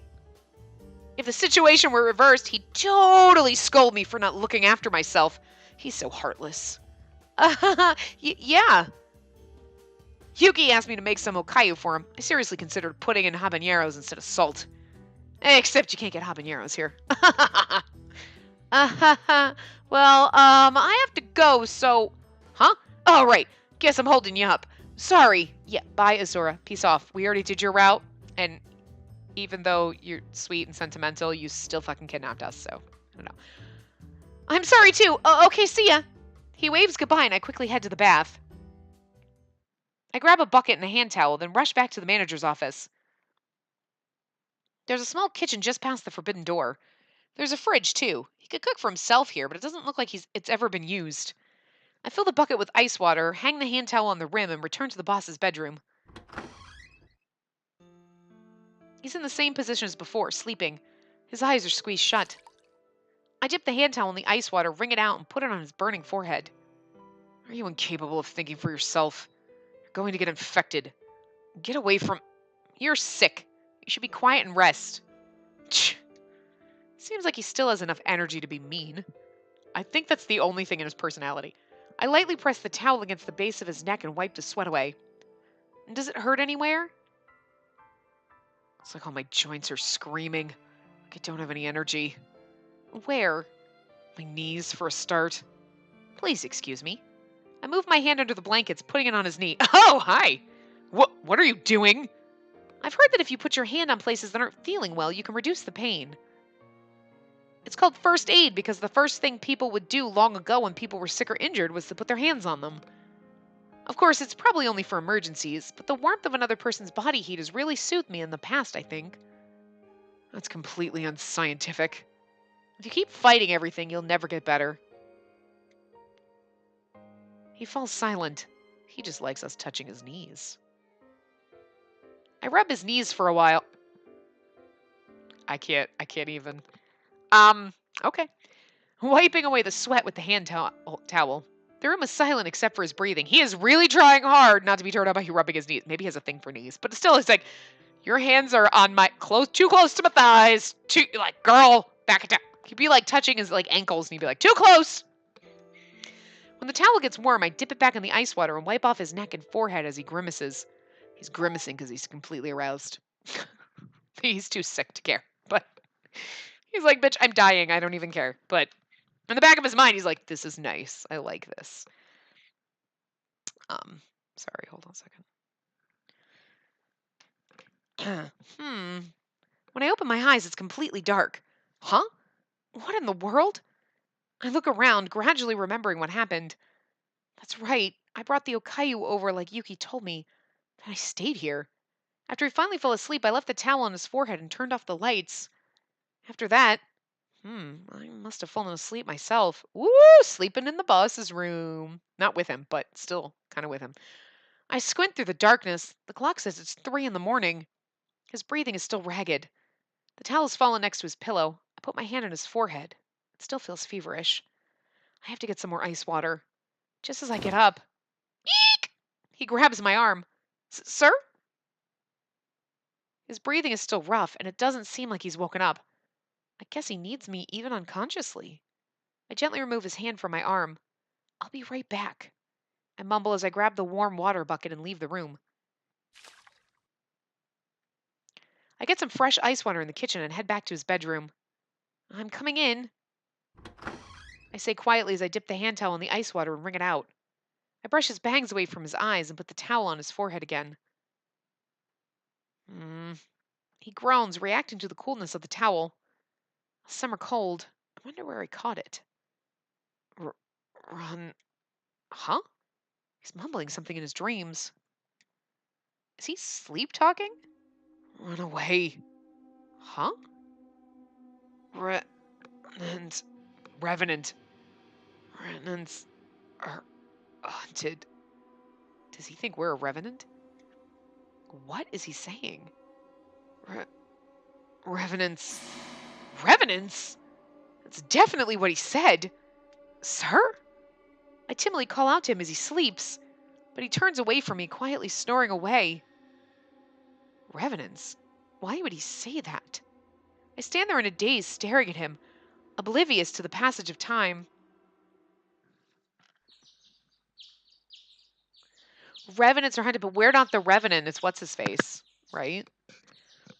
If the situation were reversed, he'd totally scold me for not looking after myself. He's so heartless. Yeah. Yuki asked me to make some okayu for him. I seriously considered putting in habaneros instead of salt. Except you can't get habaneros here. Well, I have to go, so... Huh? Oh, right. Guess I'm holding you up. Sorry. Yeah, bye, Azura. Peace off. We already did your route, and even though you're sweet and sentimental, you still fucking kidnapped us, so... I don't know. I'm sorry, too. Okay, see ya. He waves goodbye, and I quickly head to the bath. I grab a bucket and a hand towel, then rush back to the manager's office. There's a small kitchen just past the forbidden door. There's a fridge, too. He could cook for himself here, but it doesn't look like it's ever been used. I fill the bucket with ice water, hang the hand towel on the rim, and return to the boss's bedroom. He's in the same position as before, sleeping. His eyes are squeezed shut. I dip the hand towel in the ice water, wring it out, and put it on his burning forehead. Are you incapable of thinking for yourself? You're going to get infected. Get away from... You're sick. You should be quiet and rest. Seems like he still has enough energy to be mean. I think that's the only thing in his personality. I lightly press the towel against the base of his neck and wipe the sweat away. Does it hurt anywhere? It's like all my joints are screaming. Like I don't have any energy. Where? My knees, for a start. Please excuse me. I move my hand under the blankets, putting it on his knee. Oh, hi! What are you doing? I've heard that if you put your hand on places that aren't feeling well, you can reduce the pain. It's called first aid because the first thing people would do long ago when people were sick or injured was to put their hands on them. Of course, it's probably only for emergencies, but the warmth of another person's body heat has really soothed me in the past, I think. That's completely unscientific. If you keep fighting everything, you'll never get better. He falls silent. He just likes us touching his knees. I rub his knees for a while. I can't even. Okay. Wiping away the sweat with the hand towel. The room is silent except for his breathing. He is really trying hard not to be turned on by you rubbing his knees. Maybe he has a thing for knees, but still, it's like, your hands are on my too close to my thighs. Like, girl, back it down. He'd be like touching his like ankles, and he'd be like, too close. When the towel gets warm, I dip it back in the ice water and wipe off his neck and forehead as he grimaces. He's grimacing because he's completely aroused. He's too sick to care, but he's like, bitch, I'm dying. I don't even care. But in the back of his mind, he's like, this is nice. I like this. Sorry, hold on a second. When I open my eyes, it's completely dark. Huh? What in the world? I look around, gradually remembering what happened. That's right. I brought the Okayu over like Yuki told me. Then I stayed here. After he finally fell asleep, I left the towel on his forehead and turned off the lights. After that, I must have fallen asleep myself. Woo! Sleeping in the boss's room. Not with him, but still kind of with him. I squint through the darkness. The clock says it's 3 a.m. His breathing is still ragged. The towel has fallen next to his pillow. I put my hand on his forehead. It still feels feverish. I have to get some more ice water. Just as I get up, eek! He grabs my arm. Sir? His breathing is still rough, and it doesn't seem like he's woken up. I guess he needs me even unconsciously. I gently remove his hand from my arm. I'll be right back. I mumble as I grab the warm water bucket and leave the room. I get some fresh ice water in the kitchen and head back to his bedroom. I'm coming in, I say quietly as I dip the hand towel in the ice water and wring it out. I brush his bangs away from his eyes and put the towel on his forehead again. He groans, reacting to the coolness of the towel. A summer cold. I wonder where he caught it. Run. Huh? He's mumbling something in his dreams. Is he sleep talking? Run away. Huh? Revenants. Revenants are haunted. Does he think we're a revenant? What is he saying? Revenants. Revenants? That's definitely what he said. Sir? I timidly call out to him as he sleeps, but he turns away from me, quietly snoring away. Revenants? Why would he say that? I stand there in a daze, staring at him, oblivious to the passage of time. Revenants are haunted, but we're not the revenant. It's what's his face, right?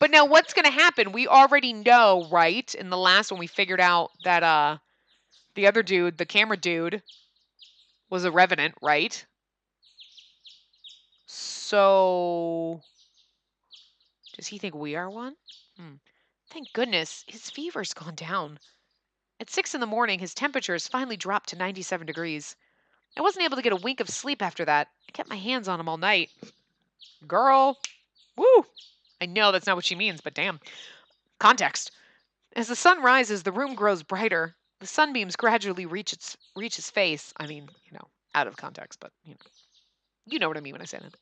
But now what's going to happen? We already know, right? In the last one, we figured out that the other dude, the camera dude, was a revenant, right? So does he think we are one? Thank goodness, his fever's gone down. At 6 a.m, his temperature has finally dropped to 97 degrees. I wasn't able to get a wink of sleep after that. I kept my hands on him all night. Girl. Woo! I know that's not what she means, but damn. Context. As the sun rises, the room grows brighter. The sunbeams gradually reach his face. I mean, out of context, but you know what I mean when I say that.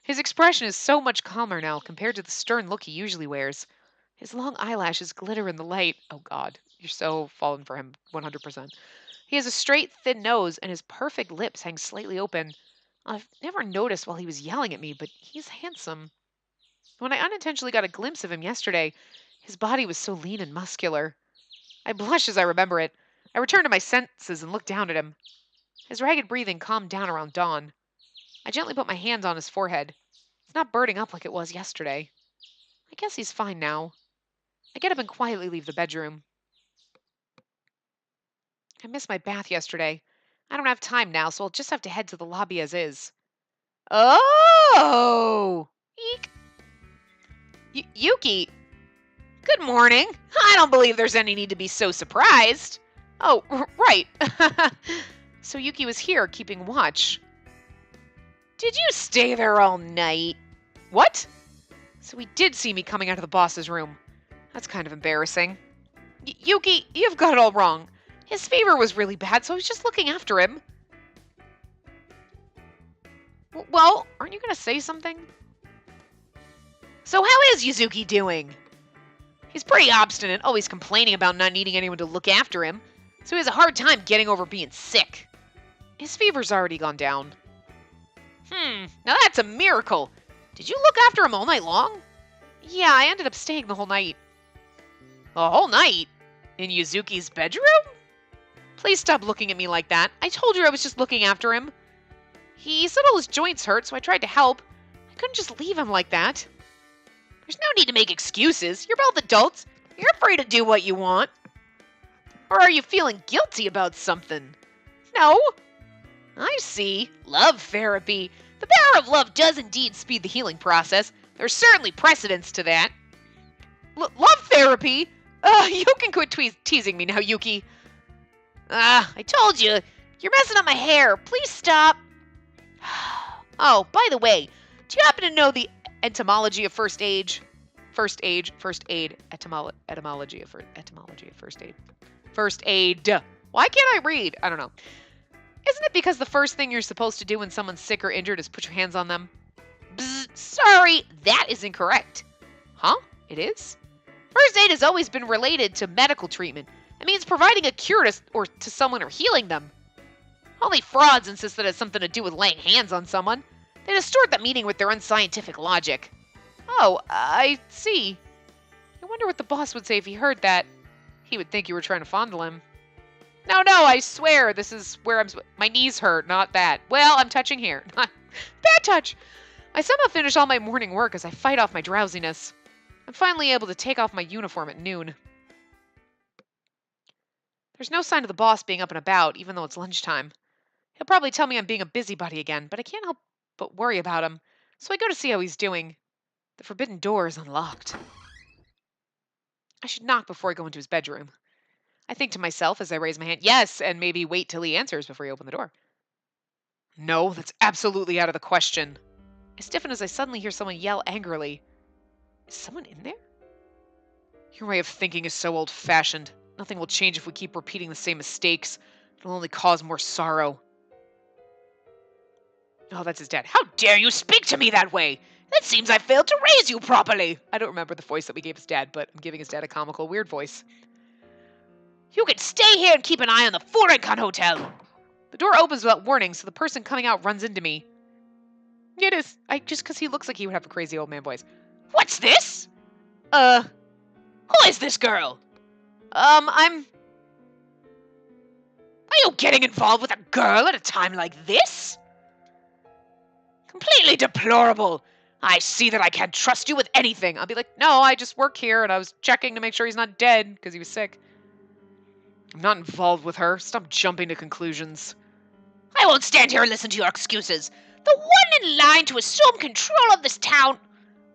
His expression is so much calmer now compared to the stern look he usually wears. His long eyelashes glitter in the light. Oh God, you're so falling for him, 100%. He has a straight, thin nose, and his perfect lips hang slightly open. I've never noticed while he was yelling at me, but he's handsome. When I unintentionally got a glimpse of him yesterday, his body was so lean and muscular. I blush as I remember it. I return to my senses and look down at him. His ragged breathing calmed down around dawn. I gently put my hands on his forehead. It's not burning up like it was yesterday. I guess he's fine now. I get up and quietly leave the bedroom. I missed my bath yesterday. I don't have time now, so I'll just have to head to the lobby as is. Oh! Eek! Yuki! Good morning. I don't believe there's any need to be so surprised. Oh, right. So Yuki was here, keeping watch. Did you stay there all night? What? So he did see me coming out of the boss's room. That's kind of embarrassing. Yuki, you've got it all wrong. His fever was really bad, so I was just looking after him. Well, aren't you going to say something? So how is Yuzuki doing? He's pretty obstinate, always complaining about not needing anyone to look after him, so he has a hard time getting over being sick. His fever's already gone down. Now that's a miracle. Did you look after him all night long? Yeah, I ended up staying the whole night. The whole night? In Yuzuki's bedroom? Please stop looking at me like that. I told you I was just looking after him. He said all his joints hurt, so I tried to help. I couldn't just leave him like that. There's no need to make excuses. You're both adults. You're free to do what you want. Or are you feeling guilty about something? No. I see. Love therapy. The power of love does indeed speed the healing process. There's certainly precedence to that. Love therapy? You can quit teasing me now, Yuki. I told you. You're messing up my hair. Please stop. Oh, by the way, do you happen to know the etymology of first aid? Etymology of first aid. First aid. Why can't I read? I don't know. Isn't it because the first thing you're supposed to do when someone's sick or injured is put your hands on them? Bzz, sorry, that is incorrect. Huh? It is? First aid has always been related to medical treatment. It means providing a cure to someone or healing them. Only frauds insist that it has something to do with laying hands on someone. They distort that meaning with their unscientific logic. Oh, I see. I wonder what the boss would say if he heard that. He would think you were trying to fondle him. No, I swear, this is where my knees hurt, not that. Well, I'm touching here. Bad touch. I somehow finish all my morning work as I fight off my drowsiness. I'm finally able to take off my uniform at noon. There's no sign of the boss being up and about, even though it's lunchtime. He'll probably tell me I'm being a busybody again, but I can't help but worry about him, so I go to see how he's doing. The forbidden door is unlocked. I should knock before I go into his bedroom. I think to myself as I raise my hand, yes, and maybe wait till he answers before I open the door. No, that's absolutely out of the question. I stiffen as I suddenly hear someone yell angrily. Is someone in there? Your way of thinking is so old-fashioned. Nothing will change if we keep repeating the same mistakes. It'll only cause more sorrow. Oh, that's his dad. How dare you speak to me that way? It seems I failed to raise you properly. I don't remember the voice that we gave his dad, but I'm giving his dad a comical, weird voice. You can stay here and keep an eye on the Furenkan Hotel. The door opens without warning, so the person coming out runs into me. It is. Just because he looks like he would have a crazy old man voice. What's this? Who is this girl? Are you getting involved with a girl at a time like this? Completely deplorable. I see that I can't trust you with anything. I'll be like, no, I just work here, and I was checking to make sure he's not dead, because he was sick. I'm not involved with her. Stop jumping to conclusions. I won't stand here and listen to your excuses. The one in line to assume control of this town.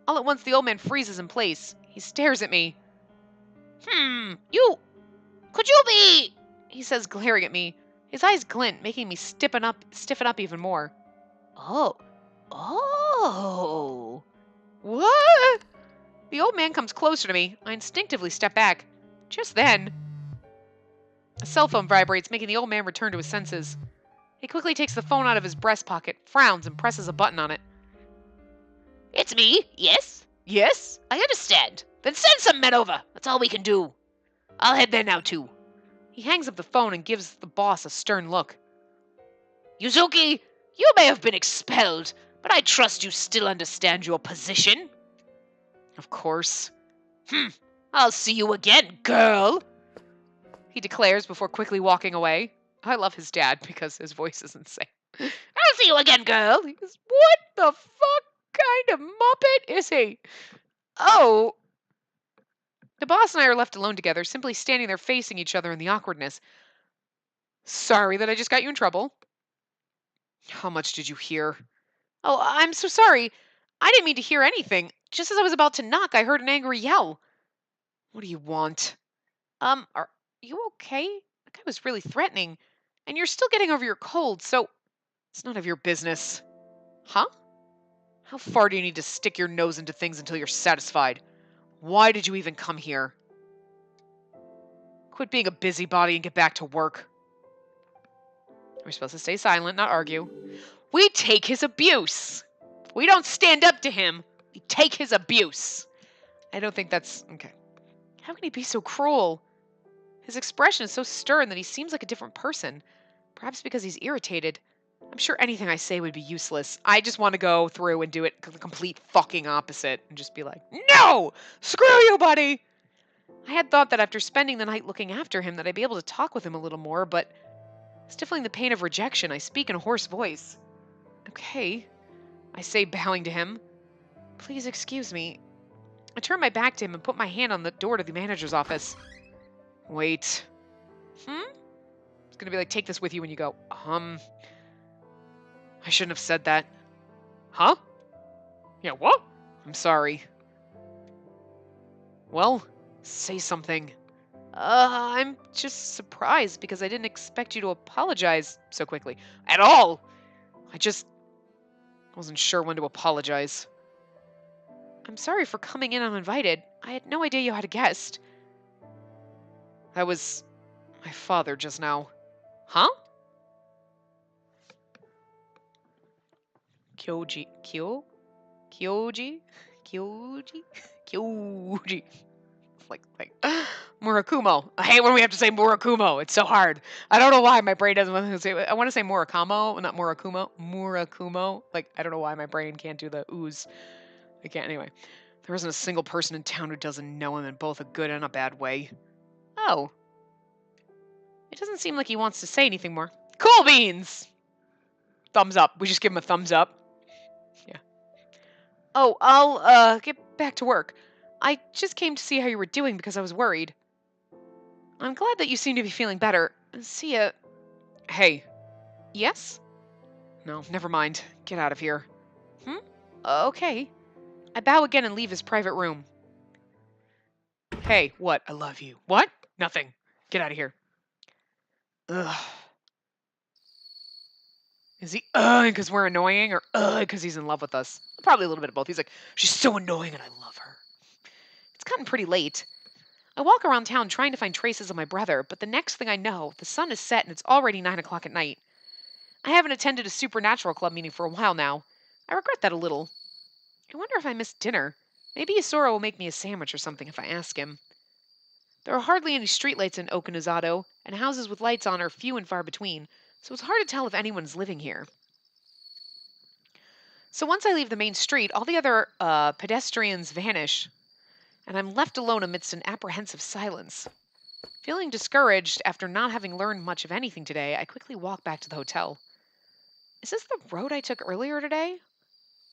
All at once, the old man freezes in place. He stares at me. Could you be... He says, glaring at me. His eyes glint, making me stiffen up even more. Oh. What? The old man comes closer to me. I instinctively step back. Just then, a cell phone vibrates, making the old man return to his senses. He quickly takes the phone out of his breast pocket, frowns, and presses a button on it. It's me. Yes? Yes? I understand. Then send some men over. That's all we can do. I'll head there now, too. He hangs up the phone and gives the boss a stern look. Yuzuki, you may have been expelled, but I trust you still understand your position. Of course. I'll see you again, girl, he declares before quickly walking away. I love his dad because his voice is insane. I'll see you again, girl. He goes, what the fuck kind of muppet is he? Oh. The boss and I are left alone together, simply standing there facing each other in the awkwardness. Sorry that I just got you in trouble. How much did you hear? Oh, I'm so sorry. I didn't mean to hear anything. Just as I was about to knock, I heard an angry yell. What do you want? Are you okay? That guy was really threatening. And you're still getting over your cold, so it's none of your business. Huh? How far do you need to stick your nose into things until you're satisfied? Why did you even come here? Quit being a busybody and get back to work. We're supposed to stay silent, not argue. We take his abuse. We don't stand up to him. We take his abuse. I don't think that's... Okay. How can he be so cruel? His expression is so stern that he seems like a different person. Perhaps because he's irritated. I'm sure anything I say would be useless. I just want to go through and do it the complete fucking opposite and just be like, no! Screw you, buddy! I had thought that after spending the night looking after him that I'd be able to talk with him a little more, but stifling the pain of rejection, I speak in a hoarse voice. Okay, I say, bowing to him. Please excuse me. I turn my back to him and put my hand on the door to the manager's office. Wait. It's gonna be like, take this with you when you go. I shouldn't have said that. Huh? Yeah, what? I'm sorry. Well, say something. I'm just surprised because I didn't expect you to apologize so quickly. At all! I just wasn't sure when to apologize. I'm sorry for coming in uninvited. I had no idea you had a guest. That was my father just now. Huh? Kyoji. Kyoji? Like Murakumo. I hate when we have to say Murakumo. It's so hard. I don't know why my brain doesn't want to say it. I want to say Murakamo, not Murakumo. Murakumo. Like, I don't know why my brain can't do the ooze. I can't. Anyway, there isn't a single person in town who doesn't know him in both a good and a bad way. Oh. It doesn't seem like he wants to say anything more. Cool beans! Thumbs up. We just give him a thumbs up. Yeah. Oh, I'll get back to work. I just came to see how you were doing because I was worried. I'm glad that you seem to be feeling better. See ya. Hey. Yes? No, never mind. Get out of here. Okay. I bow again and leave his private room. Hey, what? I love you. What? Nothing. Get out of here. Ugh. Is he because we're annoying or because he's in love with us? Probably a little bit of both. He's like, she's so annoying and I love her. It's gotten pretty late. I walk around town trying to find traces of my brother, but the next thing I know, the sun is set and it's already 9 o'clock at night. I haven't attended a supernatural club meeting for a while now. I regret that a little. I wonder if I missed dinner. Maybe Isora will make me a sandwich or something if I ask him. There are hardly any streetlights in Okinazato, and houses with lights on are few and far between, so it's hard to tell if anyone's living here. So once I leave the main street, all the other pedestrians vanish, and I'm left alone amidst an apprehensive silence. Feeling discouraged after not having learned much of anything today, I quickly walk back to the hotel. Is this the road I took earlier today?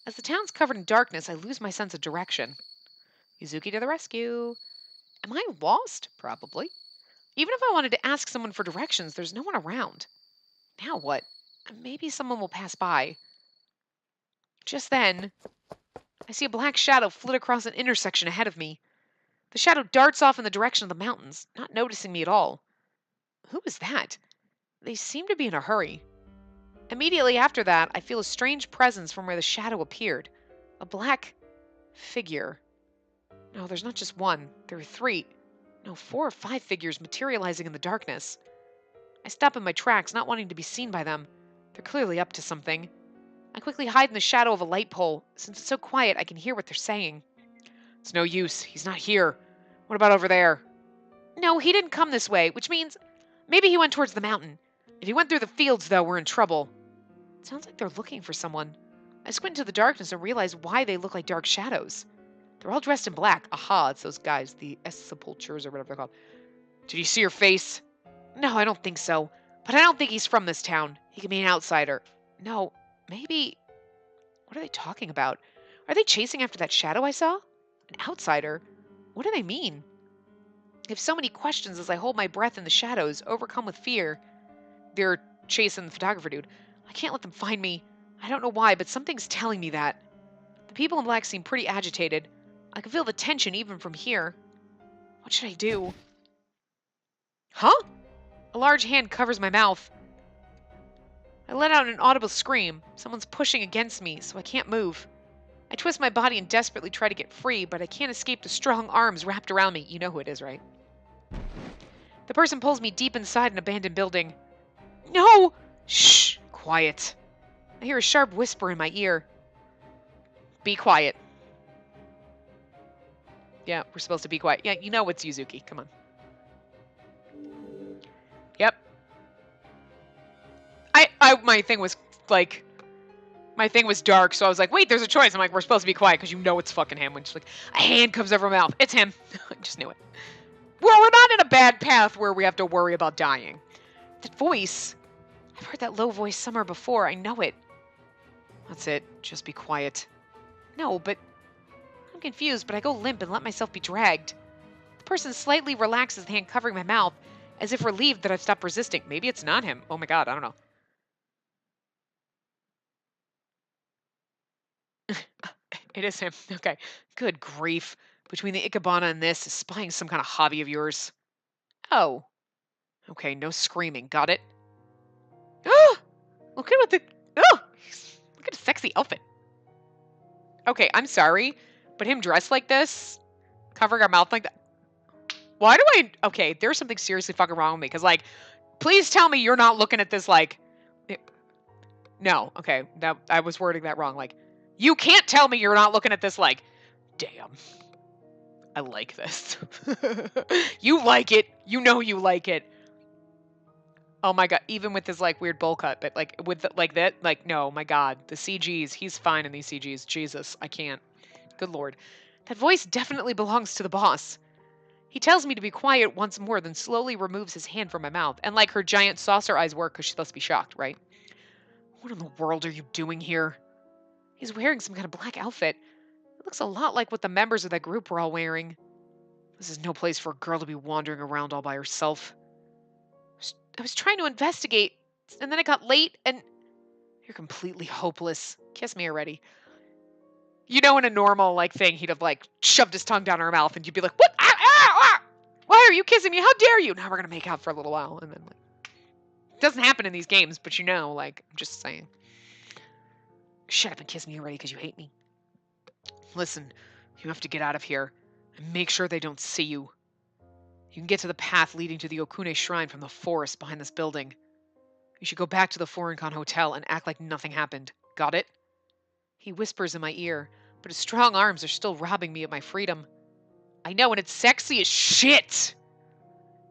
As the town's covered in darkness, I lose my sense of direction. Yuzuki to the rescue. Am I lost? Probably. Even if I wanted to ask someone for directions, there's no one around. Now what? Maybe someone will pass by. Just then, I see a black shadow flit across an intersection ahead of me. The shadow darts off in the direction of the mountains, not noticing me at all. Who is that? They seem to be in a hurry. Immediately after that, I feel a strange presence from where the shadow appeared. A black figure. No, there's not just one. There are 3. No, 4 or 5 figures materializing in the darkness. I stop in my tracks, not wanting to be seen by them. They're clearly up to something. I quickly hide in the shadow of a light pole. Since it's so quiet, I can hear what they're saying. It's no use. He's not here. What about over there? No, he didn't come this way, which means maybe he went towards the mountain. If he went through the fields, though, we're in trouble. It sounds like they're looking for someone. I squint into the darkness and realize why they look like dark shadows. They're all dressed in black. Aha, it's those guys, the sepulchres or whatever they're called. Did you see her face? No, I don't think so. But I don't think he's from this town. He could be an outsider. No, maybe... What are they talking about? Are they chasing after that shadow I saw? An outsider? What do they mean? I have so many questions as I hold my breath in the shadows, overcome with fear. They're chasing the photographer dude. I can't let them find me. I don't know why, but something's telling me that. The people in black seem pretty agitated. I can feel the tension even from here. What should I do? Huh? A large hand covers my mouth. I let out an audible scream. Someone's pushing against me, so I can't move. I twist my body and desperately try to get free, but I can't escape the strong arms wrapped around me. You know who it is, right? The person pulls me deep inside an abandoned building. No! Shh! Quiet. I hear a sharp whisper in my ear. Be quiet. Yeah, we're supposed to be quiet. Yeah, you know it's Yuzuki. Come on. Yep. my thing was like, my thing was dark, so I was like, wait, there's a choice. I'm like, we're supposed to be quiet because you know it's fucking him. When she's like, a hand comes over my mouth. It's him. I just knew it. Well, we're not in a bad path where we have to worry about dying. That voice. I've heard that low voice somewhere before. I know it. That's it. Just be quiet. No, but I'm confused, but I go limp and let myself be dragged. The person slightly relaxes the hand covering my mouth, as if relieved that I've stopped resisting. Maybe it's not him. Oh my god, I don't know. It is him. Okay. Good grief. Between the Ikebana and this, is spying some kind of hobby of yours? Oh. Okay, no screaming. Got it? Oh! Look at what the... Oh! Look at his sexy outfit. Okay, I'm sorry, but him dressed like this, covering our mouth like that... Why do I... Okay, there's something seriously fucking wrong with me, because, like, please tell me you're not looking at this, like... No, okay, that I was wording that wrong. Like, you can't tell me you're not looking at this like, damn, I like this. You like it. You know you like it. Oh my god, even with this like weird bowl cut, but like with the, like that, like no, my god, the CGs, he's fine in these CGs. Jesus, I can't. Good lord. That voice definitely belongs to the boss. He tells me to be quiet once more, then slowly removes his hand from my mouth, and like her giant saucer eyes work because she must be shocked, right? What in the world are you doing here? He's wearing some kind of black outfit. It looks a lot like what the members of that group were all wearing. This is no place for a girl to be wandering around all by herself. I was trying to investigate, and then it got late, and you're completely hopeless. Kiss me already. You know, in a normal like thing, he'd have like shoved his tongue down her mouth, and you'd be like, "What? Ah, ah, ah! Why are you kissing me? How dare you?" Now we're gonna make out for a little while, and then like, it doesn't happen in these games, but you know, like, I'm just saying. Shut up and kiss me already, because you hate me. Listen, you have to get out of here, and make sure they don't see you. You can get to the path leading to the Okune Shrine from the forest behind this building. You should go back to the Foreign-Con Hotel and act like nothing happened. Got it? He whispers in my ear, but his strong arms are still robbing me of my freedom. I know, and it's sexy as shit!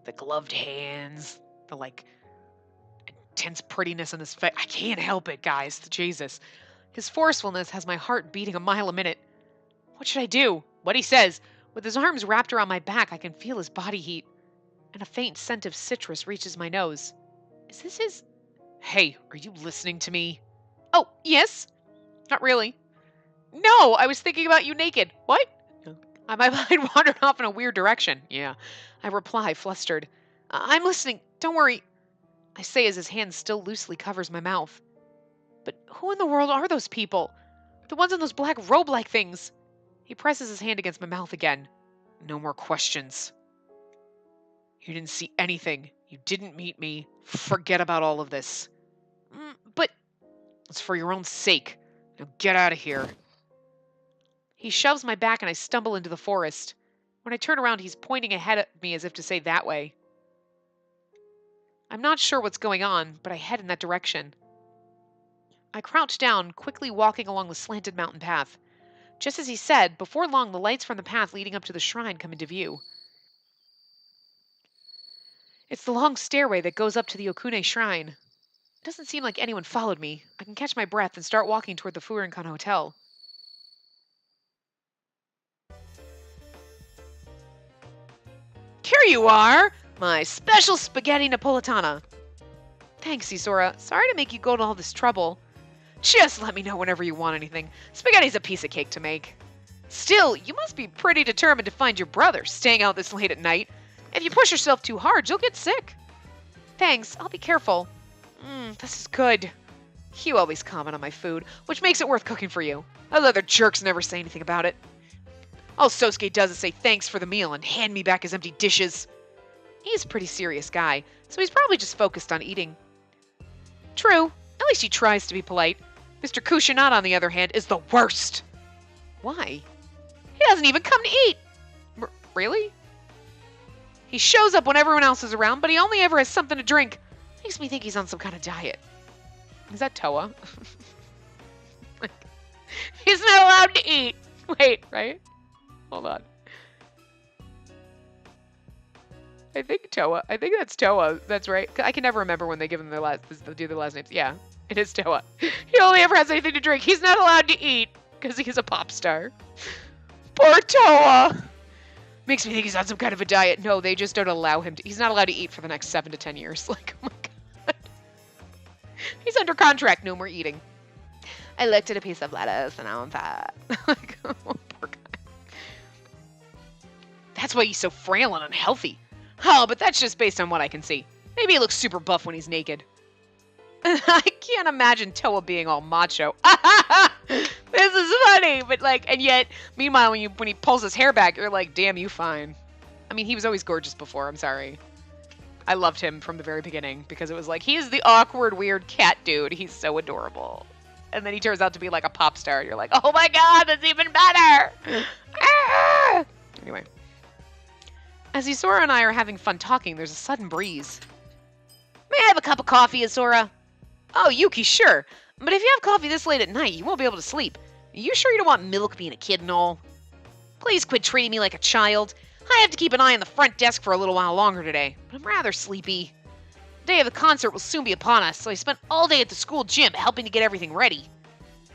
The gloved hands, the, like, intense prettiness on his face. I can't help it, guys. Jesus. His forcefulness has my heart beating a mile a minute. What should I do? What he says. With his arms wrapped around my back, I can feel his body heat, and a faint scent of citrus reaches my nose. Is this his... Hey, are you listening to me? Oh, yes. Not really. No, I was thinking about you naked. What? My mind wandered off in a weird direction. Yeah. I reply, flustered. I'm listening. Don't worry. I say as his hand still loosely covers my mouth. But who in the world are those people? The ones in those black robe-like things. He presses his hand against my mouth again. No more questions. You didn't see anything. You didn't meet me. Forget about all of this. But it's for your own sake. Now get out of here. He shoves my back and I stumble into the forest. When I turn around, he's pointing ahead at me as if to say that way. I'm not sure what's going on, but I head in that direction. I crouch down, quickly walking along the slanted mountain path. Just as he said, before long the lights from the path leading up to the shrine come into view. It's the long stairway that goes up to the Okune Shrine. It doesn't seem like anyone followed me. I can catch my breath and start walking toward the Furinkan Hotel. Here you are! My special spaghetti Napolitana. Thanks, Isora. Sorry to make you go to all this trouble. Just let me know whenever you want anything. Spaghetti's a piece of cake to make. Still, you must be pretty determined to find your brother, staying out this late at night. If you push yourself too hard, you'll get sick. Thanks, I'll be careful. This is good. You always comment on my food, which makes it worth cooking for you. Those other jerks never say anything about it. All Sosuke does is say thanks for the meal and hand me back his empty dishes. He's a pretty serious guy, so he's probably just focused on eating. True, at least he tries to be polite. Mr. Kushinat, on the other hand, is the worst. Why? He doesn't even come to eat. Really? He shows up when everyone else is around, but he only ever has something to drink. Makes me think he's on some kind of diet. Is that Toa? He's not allowed to eat. Wait, right? Hold on. I think Toa. I think that's Toa. That's right. I can never remember when they give them their last, do their last names. Yeah, it is Toa. He only ever has anything to drink. He's not allowed to eat because he's a pop star. Poor Toa. Makes me think he's on some kind of a diet. No, they just don't allow him to. He's not allowed to eat for the next 7 to 10 years. Like, oh my god. He's under contract. No more eating. I looked at a piece of lettuce and now I'm fat. Like, oh, poor guy. That's why he's so frail and unhealthy. Oh, but that's just based on what I can see. Maybe he looks super buff when he's naked. I can't imagine Toa being all macho. This is funny, but like, and yet, meanwhile, when he pulls his hair back, you're like, damn, you fine. I mean, he was always gorgeous before. I'm sorry. I loved him from the very beginning because it was like, he's the awkward, weird cat dude. He's so adorable. And then he turns out to be like a pop star. You're like, oh my god, that's even better. Ah! Anyway. As Isora and I are having fun talking, there's a sudden breeze. May I have a cup of coffee, Isora? Oh, Yuki, sure. But if you have coffee this late at night, you won't be able to sleep. Are you sure you don't want milk being a kid and all? Please quit treating me like a child. I have to keep an eye on the front desk for a little while longer today, but I'm rather sleepy. The day of the concert will soon be upon us, so I spent all day at the school gym helping to get everything ready.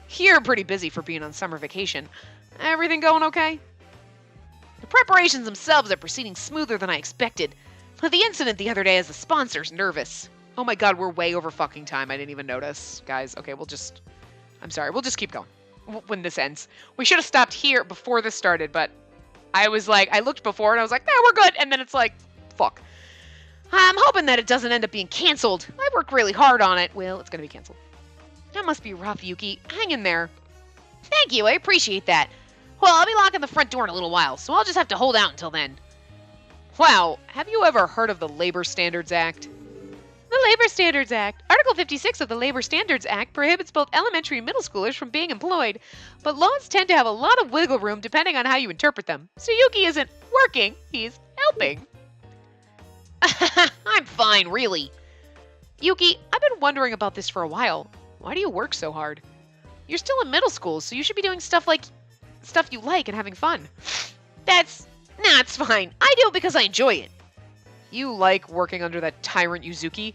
You're pretty busy for being on summer vacation. Everything going okay? The preparations themselves are proceeding smoother than I expected, but the incident the other day has the sponsors nervous. Oh my god, we're way over fucking time. I didn't even notice. Guys, okay, I'm sorry, we'll just keep going when this ends. We should have stopped here before this started, but I was like, I looked before and I was like, no, we're good. And then it's like, fuck. I'm hoping that it doesn't end up being canceled. I worked really hard on it. Well, it's going to be canceled. That must be rough, Yuki. Hang in there. Thank you, I appreciate that. Well, I'll be locking the front door in a little while, so I'll just have to hold out until then. Wow, have you ever heard of the Labor Standards Act? The Labor Standards Act. Article 56 of the Labor Standards Act prohibits both elementary and middle schoolers from being employed, but laws tend to have a lot of wiggle room depending on how you interpret them. So Yuki isn't working, he's helping. I'm fine, really. Yuki, I've been wondering about this for a while. Why do you work so hard? You're still in middle school, so you should be doing stuff you like and having fun. It's fine. I do it because I enjoy it. You like working under that tyrant Yuzuki?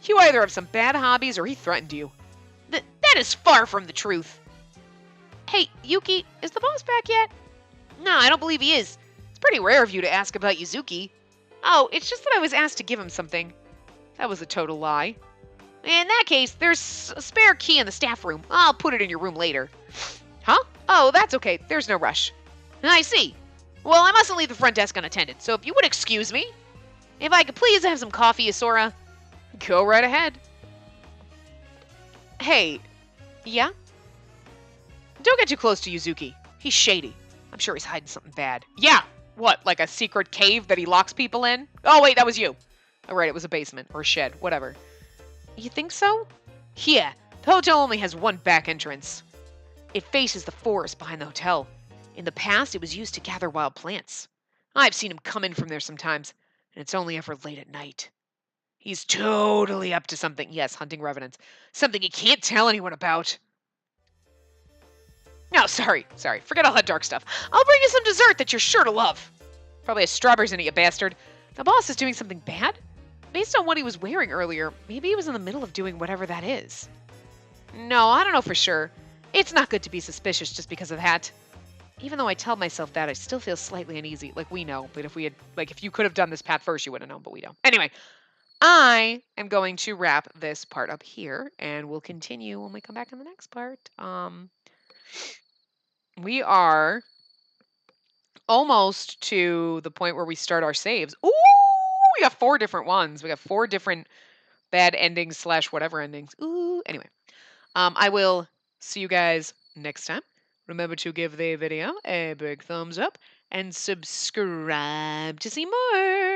You either have some bad hobbies or he threatened you. That is far from the truth. Hey, Yuki, is the boss back yet? No, I don't believe he is. It's pretty rare of you to ask about Yuzuki. Oh, it's just that I was asked to give him something. That was a total lie. In that case, there's a spare key in the staff room. I'll put it in your room later. Huh? Oh, that's okay. There's no rush. I see. Well, I mustn't leave the front desk unattended, so if you would excuse me. If I could please have some coffee, Isora. Go right ahead. Hey. Yeah? Don't get too close to Yuzuki. He's shady. I'm sure he's hiding something bad. Yeah! What, like a secret cave that he locks people in? Oh, wait, that was you. Oh, right, it was a basement or a shed, whatever. You think so? Yeah, the hotel only has one back entrance. It faces the forest behind the hotel. In the past, it was used to gather wild plants. I've seen him come in from there sometimes, and it's only ever late at night. He's totally up to something. Yes, hunting revenants. Something he can't tell anyone about. No, sorry. Forget all that dark stuff. I'll bring you some dessert that you're sure to love. Probably has strawberries in it, you bastard. The boss is doing something bad? Based on what he was wearing earlier, maybe he was in the middle of doing whatever that is. No, I don't know for sure. It's not good to be suspicious just because of that. Even though I tell myself that, I still feel slightly uneasy. Like, we know, but if you could have done this path first, you would have known, but we don't. Anyway, I am going to wrap this part up here, and we'll continue when we come back in the next part. We are almost to the point where we start our saves. Ooh, we got 4 different ones. We got 4 different bad endings / whatever endings. Ooh, anyway. I will see you guys next time. Remember to give the video a big thumbs up and subscribe to see more.